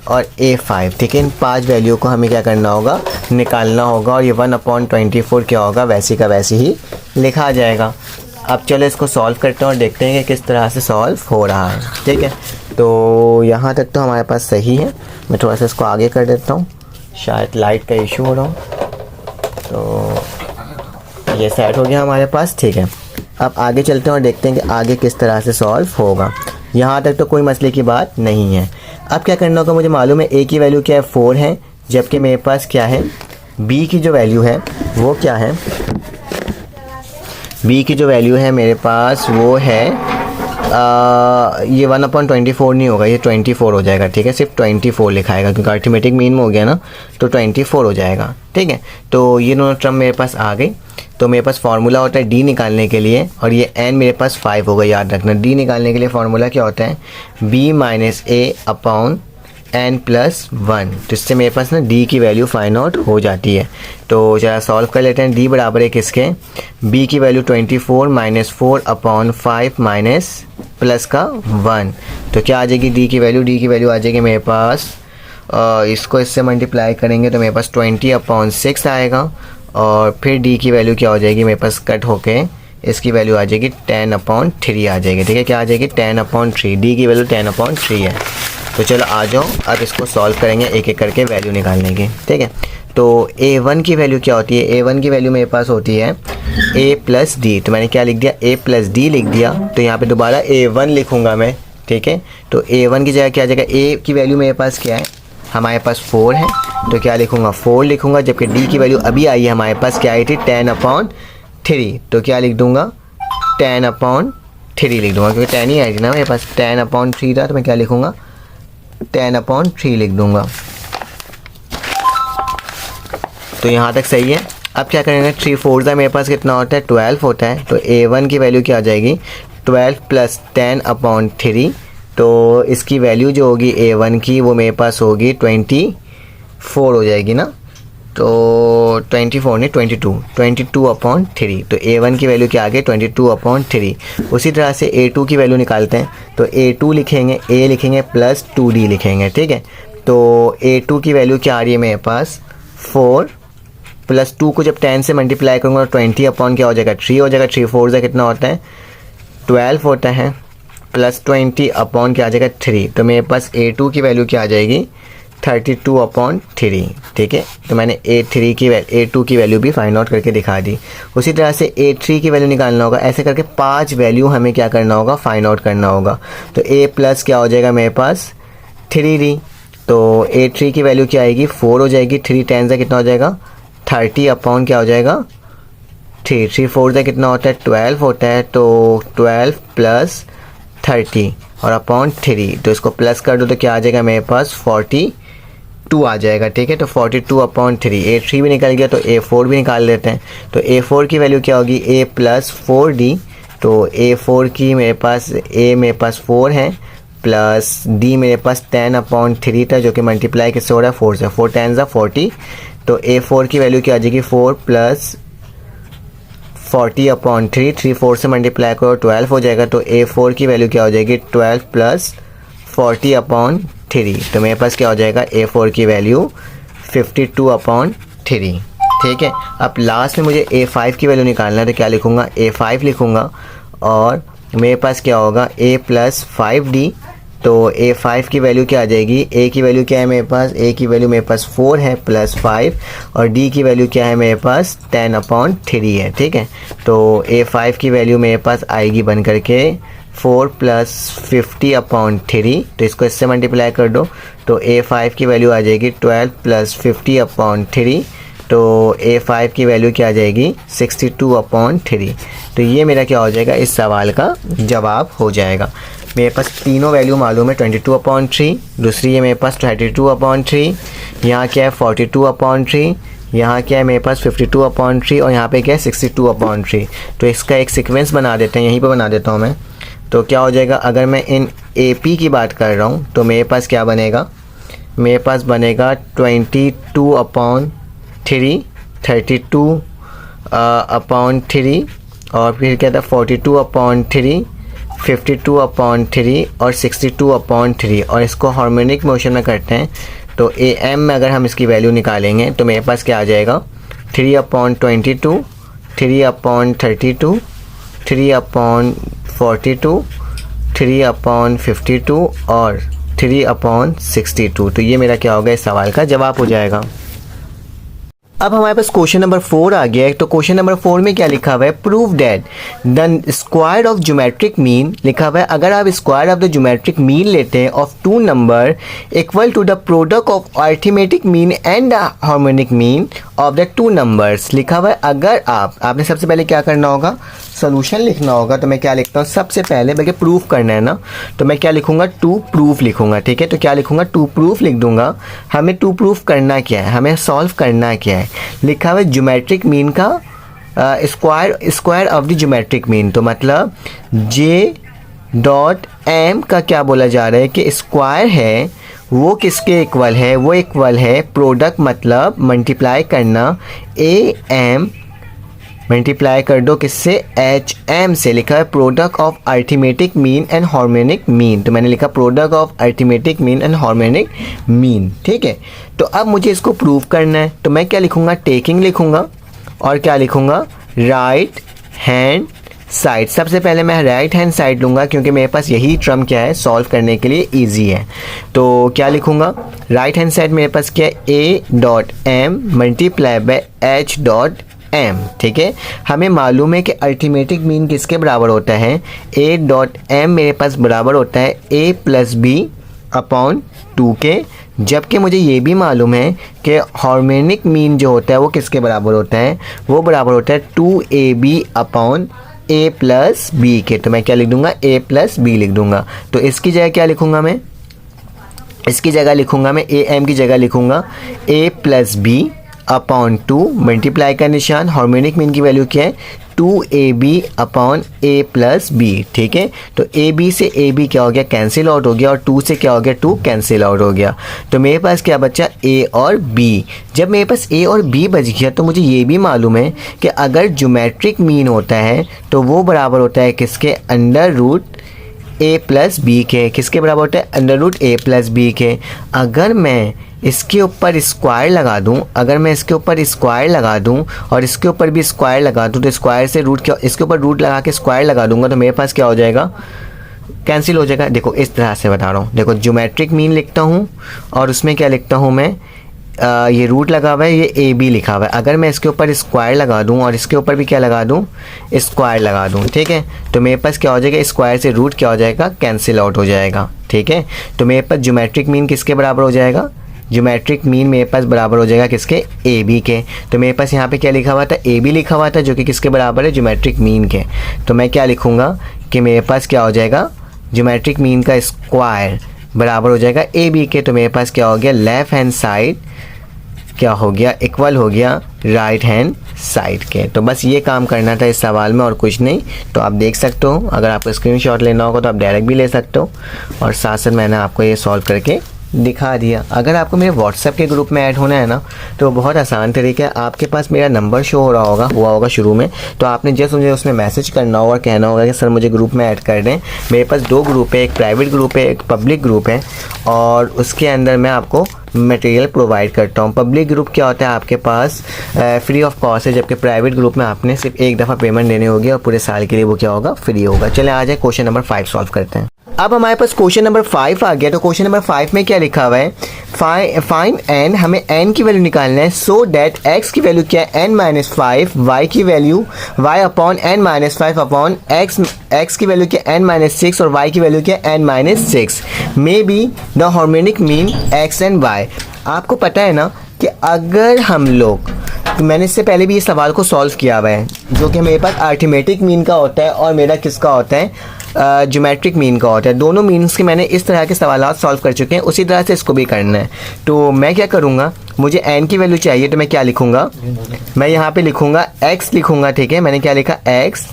और A5, ठीक है। इन 5 वैल्यू को हमें क्या करना होगा, निकालना होगा और ये 1/24 क्या होगा, वैसे का वैसे ही लिखा जाएगा। अब चलो इसको सॉल्व करते हैं और देखते हैं कि किस तरह से सॉल्व हो रहा है, ठीक है। तो यहाँ तक तो हमारे पास सही है। मैं थोड़ा सा इसको आगे कर देता हूँ, शायद लाइट का इशू हो रहा हो। तो ये सेट हो गया हमारे पास, ठीक है। अब आगे चलते हैं और देखते हैं कि आगे किस तरह से सॉल्व होगा। यहाँ तक तो कोई मसले की बात नहीं है। अब क्या करना होगा, मुझे मालूम है A की वैल्यू क्या है 4 है, जबकि मेरे पास क्या है B की जो वैल्यू है वो क्या है, B की जो वैल्यू है मेरे पास वो है ये 1/24 नहीं होगा, ये 24 हो जाएगा, ठीक है। सिर्फ 24 लिखाएगा क्योंकि अर्थमेटिक मीन में हो गया ना, तो 24 हो जाएगा, ठीक है। तो ये दोनों टर्म मेरे पास आ गई। तो मेरे पास फार्मूला होता है D निकालने के लिए, और ये n मेरे पास 5 होगा, याद रखना। D निकालने के लिए फार्मूला क्या होता है, B माइनस A/n+1। तो इससे मेरे पास ना D की वैल्यू फाइंड आउट हो जाती है। तो जरा सॉल्व कर लेते हैं। D बराबर है किसके, B की वैल्यू 24 माइनस 4/5 माइनस प्लस का 1। तो क्या आ जाएगी D की वैल्यू, D की वैल्यू आ जाएगी मेरे पास इसको इससे मल्टीप्लाई करेंगे तो मेरे पास 20/6 आएगा और फिर डी की वैल्यू क्या हो जाएगी मेरे पास कट होके इसकी वैल्यू आ जाएगी 10/3 आ जाएगी। ठीक है, क्या आ जाएगी 10/3, डी की वैल्यू 10/3 है। तो चलो आ जाओ, अब इसको सॉल्व करेंगे एक एक करके वैल्यू निकालने की। ठीक है, तो a1 की वैल्यू क्या होती है, a1 की वैल्यू मेरे पास होती है a प्लस डी। तो मैंने क्या लिख दिया, a प्लस डी लिख दिया। तो यहाँ पे दोबारा a1 लिखूँगा मैं। ठीक है, तो a1 की जगह क्या आ जाएगा, a की वैल्यू मेरे पास क्या है, हमारे पास 4 है, तो क्या लिखूँगा 4 लिखूँगा। जबकि डी की वैल्यू अभी आई है हमारे पास क्या आई थी 10/3, तो क्या लिख दूँगा 10/3 लिख दूँगा, क्योंकि 10 ही आई थी ना मेरे पास, 10/3 था, तो मैं क्या लिखूँगा 10/3 लिख दूँगा। तो यहाँ तक सही है। अब क्या करेंगे, 3 4 मेरे पास कितना होता है 12 होता है। तो a1 की वैल्यू क्या आ जाएगी 12 प्लस 10/3। तो इसकी वैल्यू जो होगी a1 की वो मेरे पास होगी 24 हो जाएगी ना। तो 24 नहीं 22/3। तो a1 की वैल्यू क्या आ गई 22/3। उसी तरह से a2 की वैल्यू निकालते हैं। तो a2 लिखेंगे, a लिखेंगे प्लस 2d लिखेंगे। ठीक है, तो a2 की वैल्यू क्या आ रही है मेरे पास 4 प्लस 2 को जब 10 से मल्टीप्लाई करूँगा तो 20 क्या हो जाएगा 3 हो जाएगा। 3 4 कितना होता है 12 होता है, प्लस 20 क्या आ जाएगा 3। तो मेरे पास a2 की वैल्यू क्या आ जाएगी 32/3। ठीक है, तो मैंने a2 की वैल्यू भी फाइंड आउट करके दिखा दी। उसी तरह से a3 की वैल्यू निकालना होगा। ऐसे करके 5 वैल्यू हमें क्या करना होगा फाइंड आउट करना होगा। तो a प्लस क्या हो जाएगा मेरे पास 3d। तो a3 की वैल्यू क्या आएगी 4 हो जाएगी। 3 10 से कितना हो जाएगा 30 क्या हो जाएगा 3। 3 4 कितना होता है 12 होता है। तो 12 प्लस 30 और /3, तो इसको प्लस कर दो तो क्या आ जाएगा मेरे पास 42 आ जाएगा। ठीक है, तो 42/3। a3 भी निकल गया, तो a4 भी निकाल लेते हैं। तो a4 की वैल्यू क्या होगी a प्लस 4d। तो a4 की मेरे पास मेरे पास 4 है प्लस d मेरे पास 10/3 था, जो कि मल्टीप्लाई किससे हो रहा है 4 से। 4 10 40। तो a4 की वैल्यु क्या आ जाएगी 4 प्लस 40/3। 3 4 से मल्टीप्लाई करो 12 हो जाएगा। तो a4 की वैल्यू क्या हो जाएगी 12 प्लस 40/3। तो मेरे पास क्या हो जाएगा a4 की वैल्यू 52/3। ठीक है, अब लास्ट में मुझे a5 की वैल्यू निकालना है। तो क्या लिखूँगा a5 लिखूँगा और मेरे पास क्या होगा a प्लस 5d। तो a5 की वैल्यू क्या आ जाएगी, a की वैल्यू क्या है मेरे पास, a की वैल्यू मेरे पास 4 है प्लस 5 और d की वैल्यू क्या है मेरे पास 10/3 है। ठीक है, तो a5 की वैल्यू मेरे पास आएगी बन करके 4 प्लस 50/3। तो इसको इससे मल्टीप्लाई कर दो तो a5 की वैल्यू आ जाएगी 12 प्लस 50/3। तो a5 की वैल्यू क्या आ जाएगी 62/3। तो ये मेरा क्या हो जाएगा इस सवाल का जवाब हो जाएगा। मेरे पास तीनों वैल्यू मालूम है 22/3, दूसरी है मेरे पास 32/3, यहाँ क्या है 42/3, यहाँ क्या है मेरे पास 52/3 और यहाँ पे क्या है 62/3। तो इसका एक सीक्वेंस बना देते हैं, यहीं पे बना देता हूँ मैं। तो क्या हो जाएगा, अगर मैं इन AP की बात कर रहा हूँ तो मेरे पास क्या बनेगा, मेरे पास बनेगा 22/3, 32/3 और फिर क्या था 42/3, 52/3 और 62/3। और इसको हार्मोनिक मोशन में करते हैं तो AM में अगर हम इसकी वैल्यू निकालेंगे तो मेरे पास क्या आ जाएगा 3/22, 3/32, 3/42, 3/52 और 3/62। तो ये मेरा क्या होगा इस सवाल का जवाब हो जाएगा। अब हमारे पास क्वेश्चन नंबर 4 आ गया है। तो क्वेश्चन नंबर 4 में क्या लिखा हुआ है, prove that the square of geometric mean लिखा हुआ है। अगर आप square of the geometric mean लेते हैं of two number equal to the product of arithmetic mean and the harmonic mean of the two numbers लिखा हुआ है। अगर आपने सबसे पहले क्या करना होगा, सोल्यूशन लिखना होगा। तो मैं क्या लिखता हूँ सबसे पहले, बल्कि प्रूफ करना है ना, तो मैं क्या लिखूंगा टू प्रूफ लिखूंगा। ठीक है, तो क्या लिखूंगा टू प्रूफ लिख दूंगा। हमें टू प्रूफ करना क्या है, हमें सॉल्व करना क्या है। लिखा हुआ है ज्योमेट्रिक मीन का square of the geometric mean. तो मतलब J.M का क्या बोला जा रहा है कि स्क्वायर है वो किसके इक्वल है, वो इक्वल है प्रोडक्ट मतलब मल्टीप्लाई करना AM मल्टीप्लाई कर दो किससे HM से। लिखा है product of arithmetic mean and harmonic mean. तो मैंने लिखा product of arithmetic mean and harmonic mean. ठीक है, तो अब मुझे इसको प्रूव करना है। तो मैं क्या लिखूंगा टेकिंग लिखूंगा और क्या लिखूँगा, राइट हैंड साइड। सबसे पहले मैं राइट हैंड साइड लूँगा क्योंकि मेरे पास यही टर्म क्या है, सॉल्व करने के लिए इजी है। तो क्या लिखूँगा, राइट हैंड साइड मेरे पास क्या है, A dot M multiply by H dot M. ठीक है, हमें मालूम है कि अल्टीमेटिक मीन किसके बराबर होता है, ए डॉट एम मेरे पास बराबर होता है ए प्लस बी अपॉन 2 के, जबकि मुझे ये भी मालूम है कि हार्मोनिक मीन जो होता है वो किसके बराबर होता है, वो बराबर होता है 2ab upon A plus B के। तो मैं क्या लिख दूंगा, ए प्लस बी लिख दूंगा। तो इसकी जगह क्या लिखूंगा मैं, इसकी जगह लिखूंगा मैं, ए एम की जगह लिखूंगा ए प्लस बी अपॉन 2, मल्टीप्लाई का निशान, हार्मोनिक मीन की वैल्यू क्या है 2ab upon A plus B. ठीक है, तो ए बी से ए बी क्या हो गया, कैंसिल आउट हो गया, और 2 से क्या हो गया, 2 कैंसिल आउट हो गया। तो मेरे पास क्या बचा, ए और बी। जब मेरे पास ए और बी बच गया तो मुझे ये भी मालूम है कि अगर ज्योमेट्रिक मीन होता है तो वो बराबर होता है किसके, अंडर रूट ए प्लस बी के। किसके बराबर होता है, अंडर रूट ए प्लस बी के। अगर मैं इसके ऊपर स्क्वायर लगा दूं, अगर मैं इसके ऊपर स्क्वायर लगा दूं और इसके ऊपर भी स्क्वायर लगा दूं, तो स्क्वायर से रूट क्या, इसके ऊपर रूट लगा के स्क्वायर लगा दूंगा तो मेरे पास क्या हो जाएगा, कैंसिल हो जाएगा। देखो इस तरह से बता रहा हूँ, देखो ज्योमेट्रिक मीन लिखता हूँ और उसमें क्या लिखता हूँ मैं, ये रूट लगा हुआ है, ये ए बी लिखा हुआ है। अगर मैं इसके ऊपर स्क्वायर लगा दूं और इसके ऊपर भी क्या लगा दूं, स्क्वायर लगा दूं, ठीक है, तो मेरे पास क्या हो जाएगा, स्क्वायर से रूट क्या हो जाएगा, कैंसिल आउट हो जाएगा। ठीक है, तो मेरे पास ज्योमेट्रिक मीन किसके बराबर हो जाएगा, ज्योमेट्रिक मीन मेरे पास बराबर हो जाएगा किसके, ए बी के। तो मेरे पास यहाँ पे क्या लिखा हुआ था, ए बी लिखा हुआ था, जो कि किसके बराबर है, ज्योमेट्रिक मीन के। तो मैं क्या लिखूँगा कि मेरे पास क्या हो जाएगा, ज्योमेट्रिक मीन का स्क्वायर बराबर हो जाएगा ए बी के। तो मेरे पास क्या हो गया, लेफ़्ट हैंड साइड क्या हो गया, इक्वल हो गया राइट हैंड साइड के। तो बस ये काम करना था इस सवाल में और कुछ नहीं। तो आप देख सकते हो, अगर आपको स्क्रीनशॉट लेना होगा तो आप डायरेक्ट भी ले सकते हो, और साथ साथ मैंने आपको ये सॉल्व करके दिखा दिया। अगर आपको मेरे व्हाट्सएप के ग्रुप में ऐड होना है ना, तो बहुत आसान तरीका है, आपके पास मेरा नंबर शो हो रहा होगा, हुआ होगा शुरू में, तो आपने जस्ट मुझे उसमें मैसेज करना होगा और कहना होगा कि सर मुझे ग्रुप में ऐड कर दें। मेरे पास 2 ग्रुप है, एक प्राइवेट ग्रुप है, एक पब्लिक ग्रुप है, और उसके अंदर मैं आपको मटेरियल प्रोवाइड करता हूँ। पब्लिक ग्रुप क्या होता है, आपके पास फ्री ऑफ कॉस्ट है, जबकि प्राइवेट ग्रुप में आपने सिर्फ एक दफ़ा पेमेंट देनी होगी और पूरे साल के लिए वो क्या होगा, फ्री होगा। चले आ जाए क्वेश्चन नंबर 5 सॉल्व करते हैं। अब हमारे पास क्वेश्चन नंबर 5 आ गया। तो क्वेश्चन नंबर 5 में क्या लिखा हुआ है, फाइंड एन, हमें एन की वैल्यू निकालना है, सो डैट एक्स की वैल्यू क्या है, एन माइनस 5, वाई की value Y upon N minus 5 upon X, X की वैल्यू क्या है, एन माइनस 6, और वाई की वैल्यू क्या है, N minus 6, may be the harmonic mean X and Y. आपको पता है ना कि अगर हम लोग, तो मैंने इससे पहले भी ये सवाल को सॉल्व किया हुआ है, जो कि मेरे पास अर्थमेटिक मीन का होता है और मेरा किसका होता है, ज्योमेट्रिक मीन का होता है। दोनों मीन्स के मैंने इस तरह के सवालात सॉल्व कर चुके हैं, उसी तरह से इसको भी करना है। तो मैं क्या करूँगा, मुझे n की वैल्यू चाहिए, तो मैं क्या लिखूँगा, मैं यहाँ पे लिखूँगा x लिखूँगा। ठीक है, मैंने क्या लिखा, x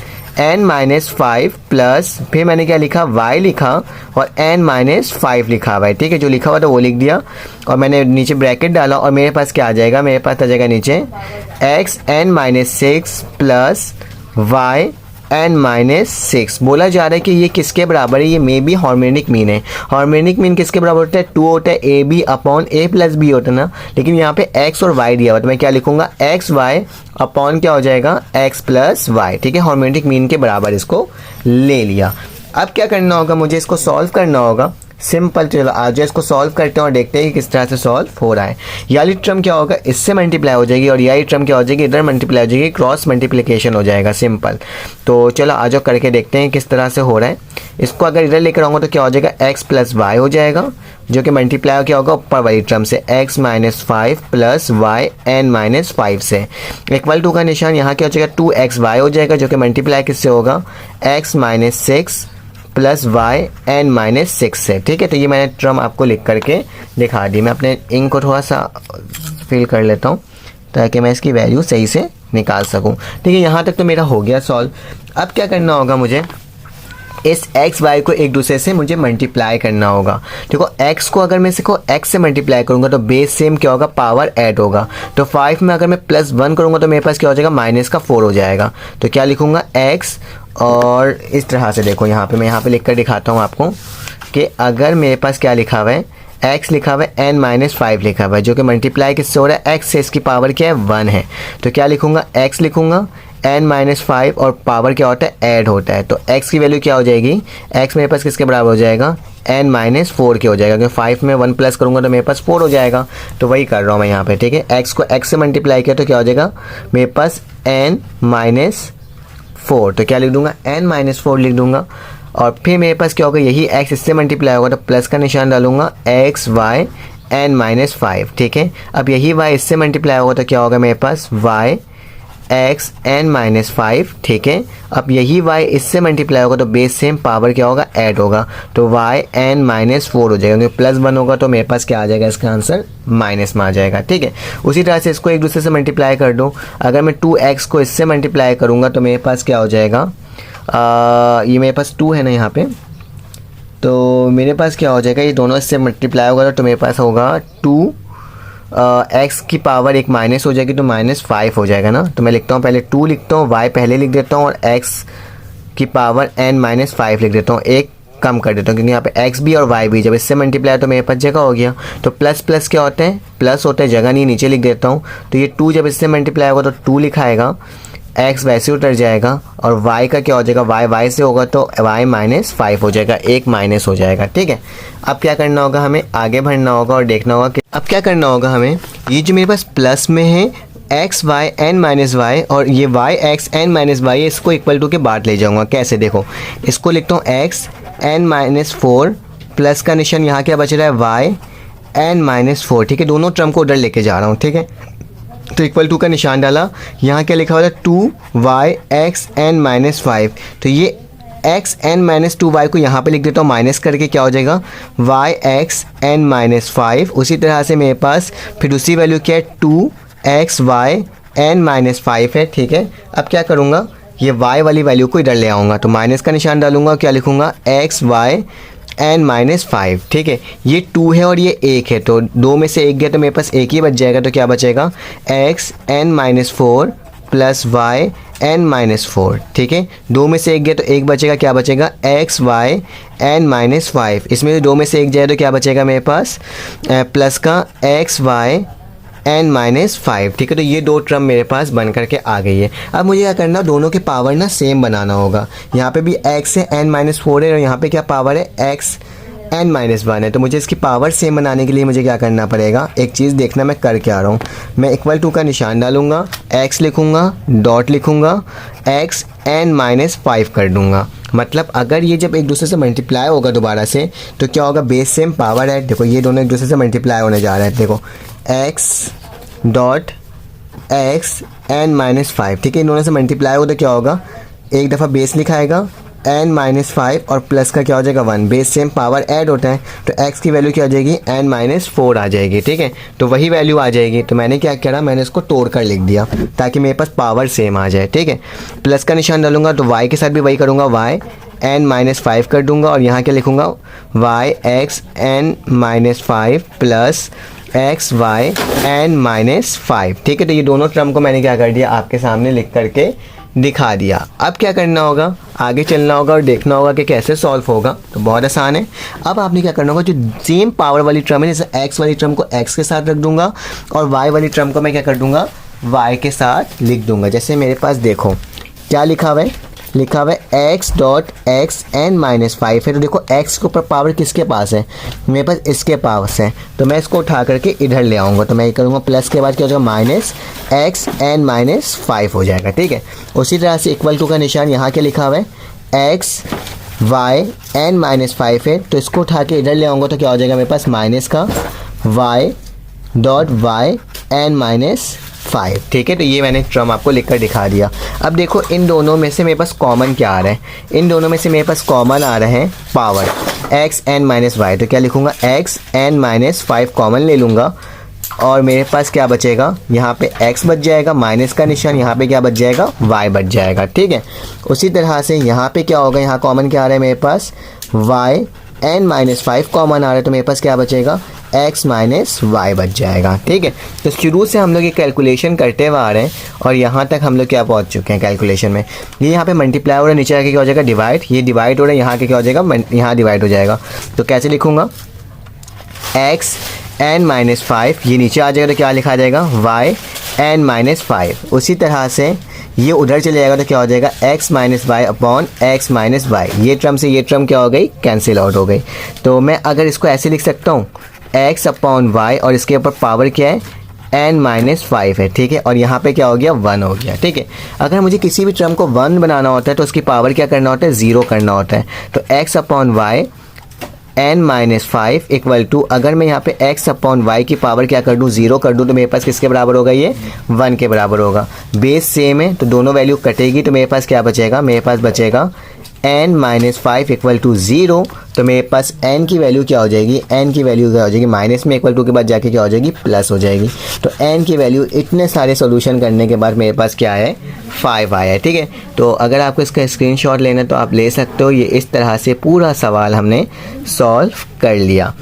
n माइनस 5 प्लस, फिर मैंने क्या लिखा, y लिखा, और n माइनस 5 लिखा हुआ है। ठीक है, जो लिखा हुआ था वो लिख दिया, और मैंने नीचे ब्रैकेट डाला, और मेरे पास क्या आ जाएगा, मेरे पास आ जाएगा नीचे x n minus 6 plus y n minus 6। बोला जा रहा है कि ये किसके बराबर है, ये मे बी हार्मोनिक मीन है। हार्मोनिक मीन किसके बराबर होता है, 2 होता है, A B upon A plus B होता है ना, लेकिन यहाँ पे x और y दिया हुआ, तो मैं क्या लिखूंगा, एक्स वाई अपॉन क्या हो जाएगा, x प्लस वाई। ठीक है, हार्मोनिक मीन के बराबर इसको ले लिया। अब क्या करना होगा, मुझे इसको सॉल्व करना होगा, सिंपल। चलो आज इसको सॉल्व करते हैं और देखते हैं कि किस तरह से सॉल्व हो रहा है। याली टर्म क्या होगा, इससे मल्टीप्लाई हो जाएगी, और यही टर्म क्या हो जाएगी, इधर मल्टीप्लाई हो जाएगी, क्रॉस मल्टीप्लिकेशन हो जाएगा, सिंपल। तो चलो आज करके देखते हैं किस तरह से हो रहा है। इसको अगर इधर लेकर आऊँगा तो क्या हो जाएगा, x प्लस वाई हो जाएगा, जो कि मल्टीप्लाई क्या होगा ऊपर वाली टर्म से, x minus 5 plus Y n minus 5 से, इक्वल टू का निशान यहाँ क्या हो जाएगा, 2xy हो जाएगा, जो कि मल्टीप्लाई किससे होगा, x minus 6 plus Y n minus 6 से। ठीक है, तो ये मैंने टर्म आपको लिख करके दिखा दी। मैं अपने इंक को थोड़ा सा फिल कर लेता हूँ ताकि मैं इसकी वैल्यू सही से निकाल सकूँ। ठीक है, यहाँ तक तो मेरा हो गया सॉल्व। अब क्या करना होगा, मुझे इस x y को एक दूसरे से मुझे मल्टीप्लाई करना होगा। देखो x को अगर मैं इसको x से मल्टीप्लाई करूँगा तो बेस सेम क्या होगा, पावर ऐड होगा। तो 5 में अगर मैं +1 करूँगा तो मेरे पास क्या हो जाएगा, माइनस का 4 हो जाएगा। तो क्या लिखूँगा, x, और इस तरह से देखो यहाँ पे मैं यहाँ पे लिख कर दिखाता हूँ आपको कि अगर मेरे पास क्या लिखा हुआ है, x लिखा हुआ है, n माइनस 5 लिखा हुआ है, जो कि मल्टीप्लाई किससे हो रहा है, x से, इसकी पावर क्या है 1 है। तो क्या लिखूंगा, x लिखूंगा, n माइनस 5 और पावर क्या होता है, ऐड होता है। तो x की वैल्यू क्या हो जाएगी, x मेरे पास किसके बराबर हो जाएगा, n माइनस 4 के हो जाएगा, क्योंकि 5 में 1 प्लस करूँगा तो मेरे पास 4 हो जाएगा। तो वही कर रहा हूँ मैं यहाँ पे, ठीक है। x को x से मल्टीप्लाई किया तो क्या हो जाएगा मेरे पास n माइनस 4, तो क्या लिख दूंगा, n माइनस 4 लिख दूंगा। और फिर मेरे पास क्या होगा, यही x इससे मल्टीप्लाई होगा तो प्लस का निशान डालूंगा, x y n माइनस 5, ठीक है। अब यही y इससे मल्टीप्लाई होगा तो क्या होगा मेरे पास, y x n माइनस 5, ठीक है। अब यही y इससे मल्टीप्लाई होगा तो बेस सेम, पावर क्या होगा, ऐड होगा, तो y n माइनस 4 हो जाएगा, क्योंकि प्लस 1 होगा तो मेरे पास क्या आ जाएगा, इसका आंसर माइनस में आ जाएगा, ठीक है। उसी तरह से इसको एक दूसरे से मल्टीप्लाई कर दूँ, अगर मैं 2x को इससे मल्टीप्लाई करूँगा तो मेरे पास क्या हो जाएगा, ये मेरे पास 2 है ना यहाँ पे, तो मेरे पास क्या हो जाएगा, ये दोनों इससे मल्टीप्लाई होगा तो मेरे पास होगा 2 x की पावर एक माइनस हो जाएगी तो माइनस 5 हो जाएगा ना। तो मैं लिखता हूँ, पहले 2 लिखता हूँ, y पहले लिख देता हूँ और x की पावर n माइनस 5 लिख देता हूँ, एक कम कर देता हूँ, क्योंकि यहाँ पे x भी और y भी जब इससे मल्टीप्लाई तो मेरे पास जगह हो गया। तो प्लस प्लस क्या होते हैं, प्लस होते हैं, जगह नहीं, नीचे लिख देता हूँ। तो ये 2 जब इससे मल्टीप्लाई होगा तो 2 लिखाएगा, x वैसे उतर जाएगा और y का क्या हो जाएगा, y से होगा तो y माइनस 5 हो जाएगा, एक माइनस हो जाएगा, ठीक है। अब क्या करना होगा, हमें आगे बढ़ना होगा और देखना होगा कि अब क्या करना होगा हमें, ये जो मेरे पास प्लस में है x y n minus Y और ये y x n minus Y, इसको इक्वल टू के बाद ले जाऊंगा। कैसे, देखो इसको लिखता हूँ x n माइनस 4, प्लस का निशान यहाँ क्या बच रहा है, y n माइनस 4, ठीक है। दोनों टर्म को उधर लेके जा रहा हूँ, ठीक है। तो इक्वल टू का निशान डाला, यहाँ क्या लिखा हुआ है, 2y x n माइनस 5, तो ये x n माइनस 2y को यहाँ पे लिख देता हूँ माइनस करके, क्या हो जाएगा y x n माइनस 5। उसी तरह से मेरे पास फिर दूसरी वैल्यू क्या है, 2x y n माइनस 5 है, ठीक है। अब क्या करूँगा, ये y वाली वैल्यू को इधर ले आऊँगा तो माइनस का निशान डालूंगा, क्या लिखूँगा, x y n माइनस 5, ठीक है। ये 2 है और ये 1 है, तो 2 में से 1 गया तो मेरे पास 1 ही बच जाएगा, तो क्या बचेगा, x n minus 4 plus y n minus 4, ठीक है। 2 में से 1 गया तो 1 बचेगा, क्या बचेगा, x y n माइनस 5। इसमें 2 में से 1 जाए तो क्या बचेगा मेरे पास, प्लस का x y n माइनस 5, ठीक है। तो ये दो टर्म मेरे पास बन करके आ गई है। अब मुझे क्या करना, दोनों के पावर ना सेम बनाना होगा। यहाँ पे भी x है, n माइनस 4 है और यहाँ पे क्या पावर है, x n माइनस 1 है। तो मुझे इसकी पावर सेम बनाने के लिए मुझे क्या करना पड़ेगा, एक चीज़ देखना मैं कर क्या रहा हूँ। मैं इक्वल टू का निशान डालूंगा, x लिखूंगा, डॉट लिखूंगा, x n माइनस 5 कर दूंगा। मतलब अगर ये जब एक दूसरे से मल्टीप्लाई होगा दोबारा से तो क्या होगा, बेस सेम पावर है, देखो ये दोनों एक दूसरे से मल्टीप्लाई होने जा रहे हैं। देखो x dot x n minus 5, ठीक है। इन दोनों से मल्टीप्लाई हो तो क्या होगा, एक दफ़ा बेस लिखाएगा n माइनस 5 और प्लस का क्या हो जाएगा 1, बेस सेम पावर ऐड होता है तो x की वैल्यू क्या हो जाएगी, n माइनस 4 आ जाएगी, ठीक है। तो वही वैल्यू आ जाएगी। तो मैंने क्या करा, मैंने इसको तोड़ कर लिख दिया ताकि मेरे पास पावर सेम आ जाए, ठीक है। प्लस का निशान डालूंगा तो y के साथ भी वही करूँगा, y n माइनस 5 कर दूंगा और यहाँ क्या लिखूँगा, y x n minus 5 plus x y n minus 5, ठीक है। तो ये दोनों टर्म को मैंने क्या कर दिया, आपके सामने लिख करके दिखा दिया। अब क्या करना होगा, आगे चलना होगा और देखना होगा कि कैसे सॉल्व होगा। तो बहुत आसान है। अब आपने क्या करना होगा, जो सेम पावर वाली टर्म है, जैसे x वाली टर्म को x के साथ रख दूंगा और y वाली टर्म को मैं क्या कर दूंगा, y के साथ लिख दूंगा। जैसे मेरे पास देखो क्या लिखा हुआ है, लिखा हुआ है x dot x n minus 5 है। तो देखो x के ऊपर पावर किसके पास है, मेरे पास इसके पास है, तो मैं इसको उठा करके इधर ले आऊँगा। तो मैं ये करूँगा, प्लस के बाद क्या हो जाएगा, माइनस x n माइनस 5 हो जाएगा, ठीक है। उसी तरह से इक्वल टू का निशान यहाँ क्या लिखा हुआ है, x y n माइनस 5 है, तो इसको उठा के इधर ले आऊँगा तो क्या हो जाएगा मेरे पास, माइनस का y dot y n minus 5, ठीक है। तो ये मैंने टर्म आपको लिखकर दिखा दिया। अब देखो इन दोनों में से मेरे पास कॉमन क्या आ रहा है, इन दोनों में से मेरे पास कॉमन आ रहे हैं power x n minus Y. तो क्या लिखूंगा, x n माइनस 5 कॉमन ले लूँगा और मेरे पास क्या बचेगा, यहाँ पे x बच जाएगा, माइनस का निशान, यहाँ पे क्या बच जाएगा, y बच जाएगा, ठीक है। उसी तरह से यहाँ पे क्या होगा, यहाँ कॉमन क्या आ रहा है मेरे पास, y n माइनस 5 कॉमन आ रहा है, तो मेरे पास क्या बचेगा, x माइनस वाई बच जाएगा, ठीक है। तो शुरू से हम लोग ये कैलकुलेशन करते हुए आ रहे हैं और यहाँ तक हम लोग क्या पहुँच चुके हैं कैलकुलेशन में। ये यहाँ पे मल्टीप्लाई हो रहा है, नीचे आके क्या हो जाएगा, डिवाइड, ये डिवाइड हो रहा है, यहाँ के क्या हो जाएगा, यहाँ डिवाइड हो जाएगा। तो कैसे लिखूँगा, एक्स एन माइनस 5, ये नीचे आ जाएगा तो क्या लिखा जाएगा वाई एन माइनस 5। उसी तरह से ये उधर चले जाएगा तो क्या हो जाएगा X minus Y upon X minus Y. ये टर्म से ये टर्म क्या हो गई, कैंसिल आउट हो गई। तो मैं अगर इसको ऐसे लिख सकता हूँ एक्स अपॉन वाई और इसके ऊपर पावर क्या है एन माइनस 5 है, ठीक है। और यहाँ पे क्या हो गया 1 हो गया, ठीक है। अगर मुझे किसी भी टर्म को 1 बनाना होता है तो उसकी पावर क्या करना होता है 0 करना होता है। तो X upon Y N minus 5 equal to, अगर मैं यहाँ पे x अपॉन वाई की पावर क्या कर दूँ 0 कर दूँ तो मेरे पास किसके बराबर होगा, ये 1 के बराबर होगा। बेस सेम है तो दोनों वैल्यू कटेगी तो मेरे पास क्या बचेगा, मेरे पास बचेगा n माइनस 5 इक्वल टू 0। तो मेरे पास n की वैल्यू क्या हो जाएगी, n की वैल्यू क्या हो जाएगी माइनस में इक्वल टू के बाद जाके क्या हो जाएगी प्लस हो जाएगी। तो n की वैल्यू इतने सारे सॉल्यूशन करने के बाद मेरे पास क्या है 5 आया है, ठीक है। तो अगर आपको इसका स्क्रीनशॉट लेना है तो आप ले सकते हो। ये इस तरह से पूरा सवाल हमने सॉल्व कर लिया।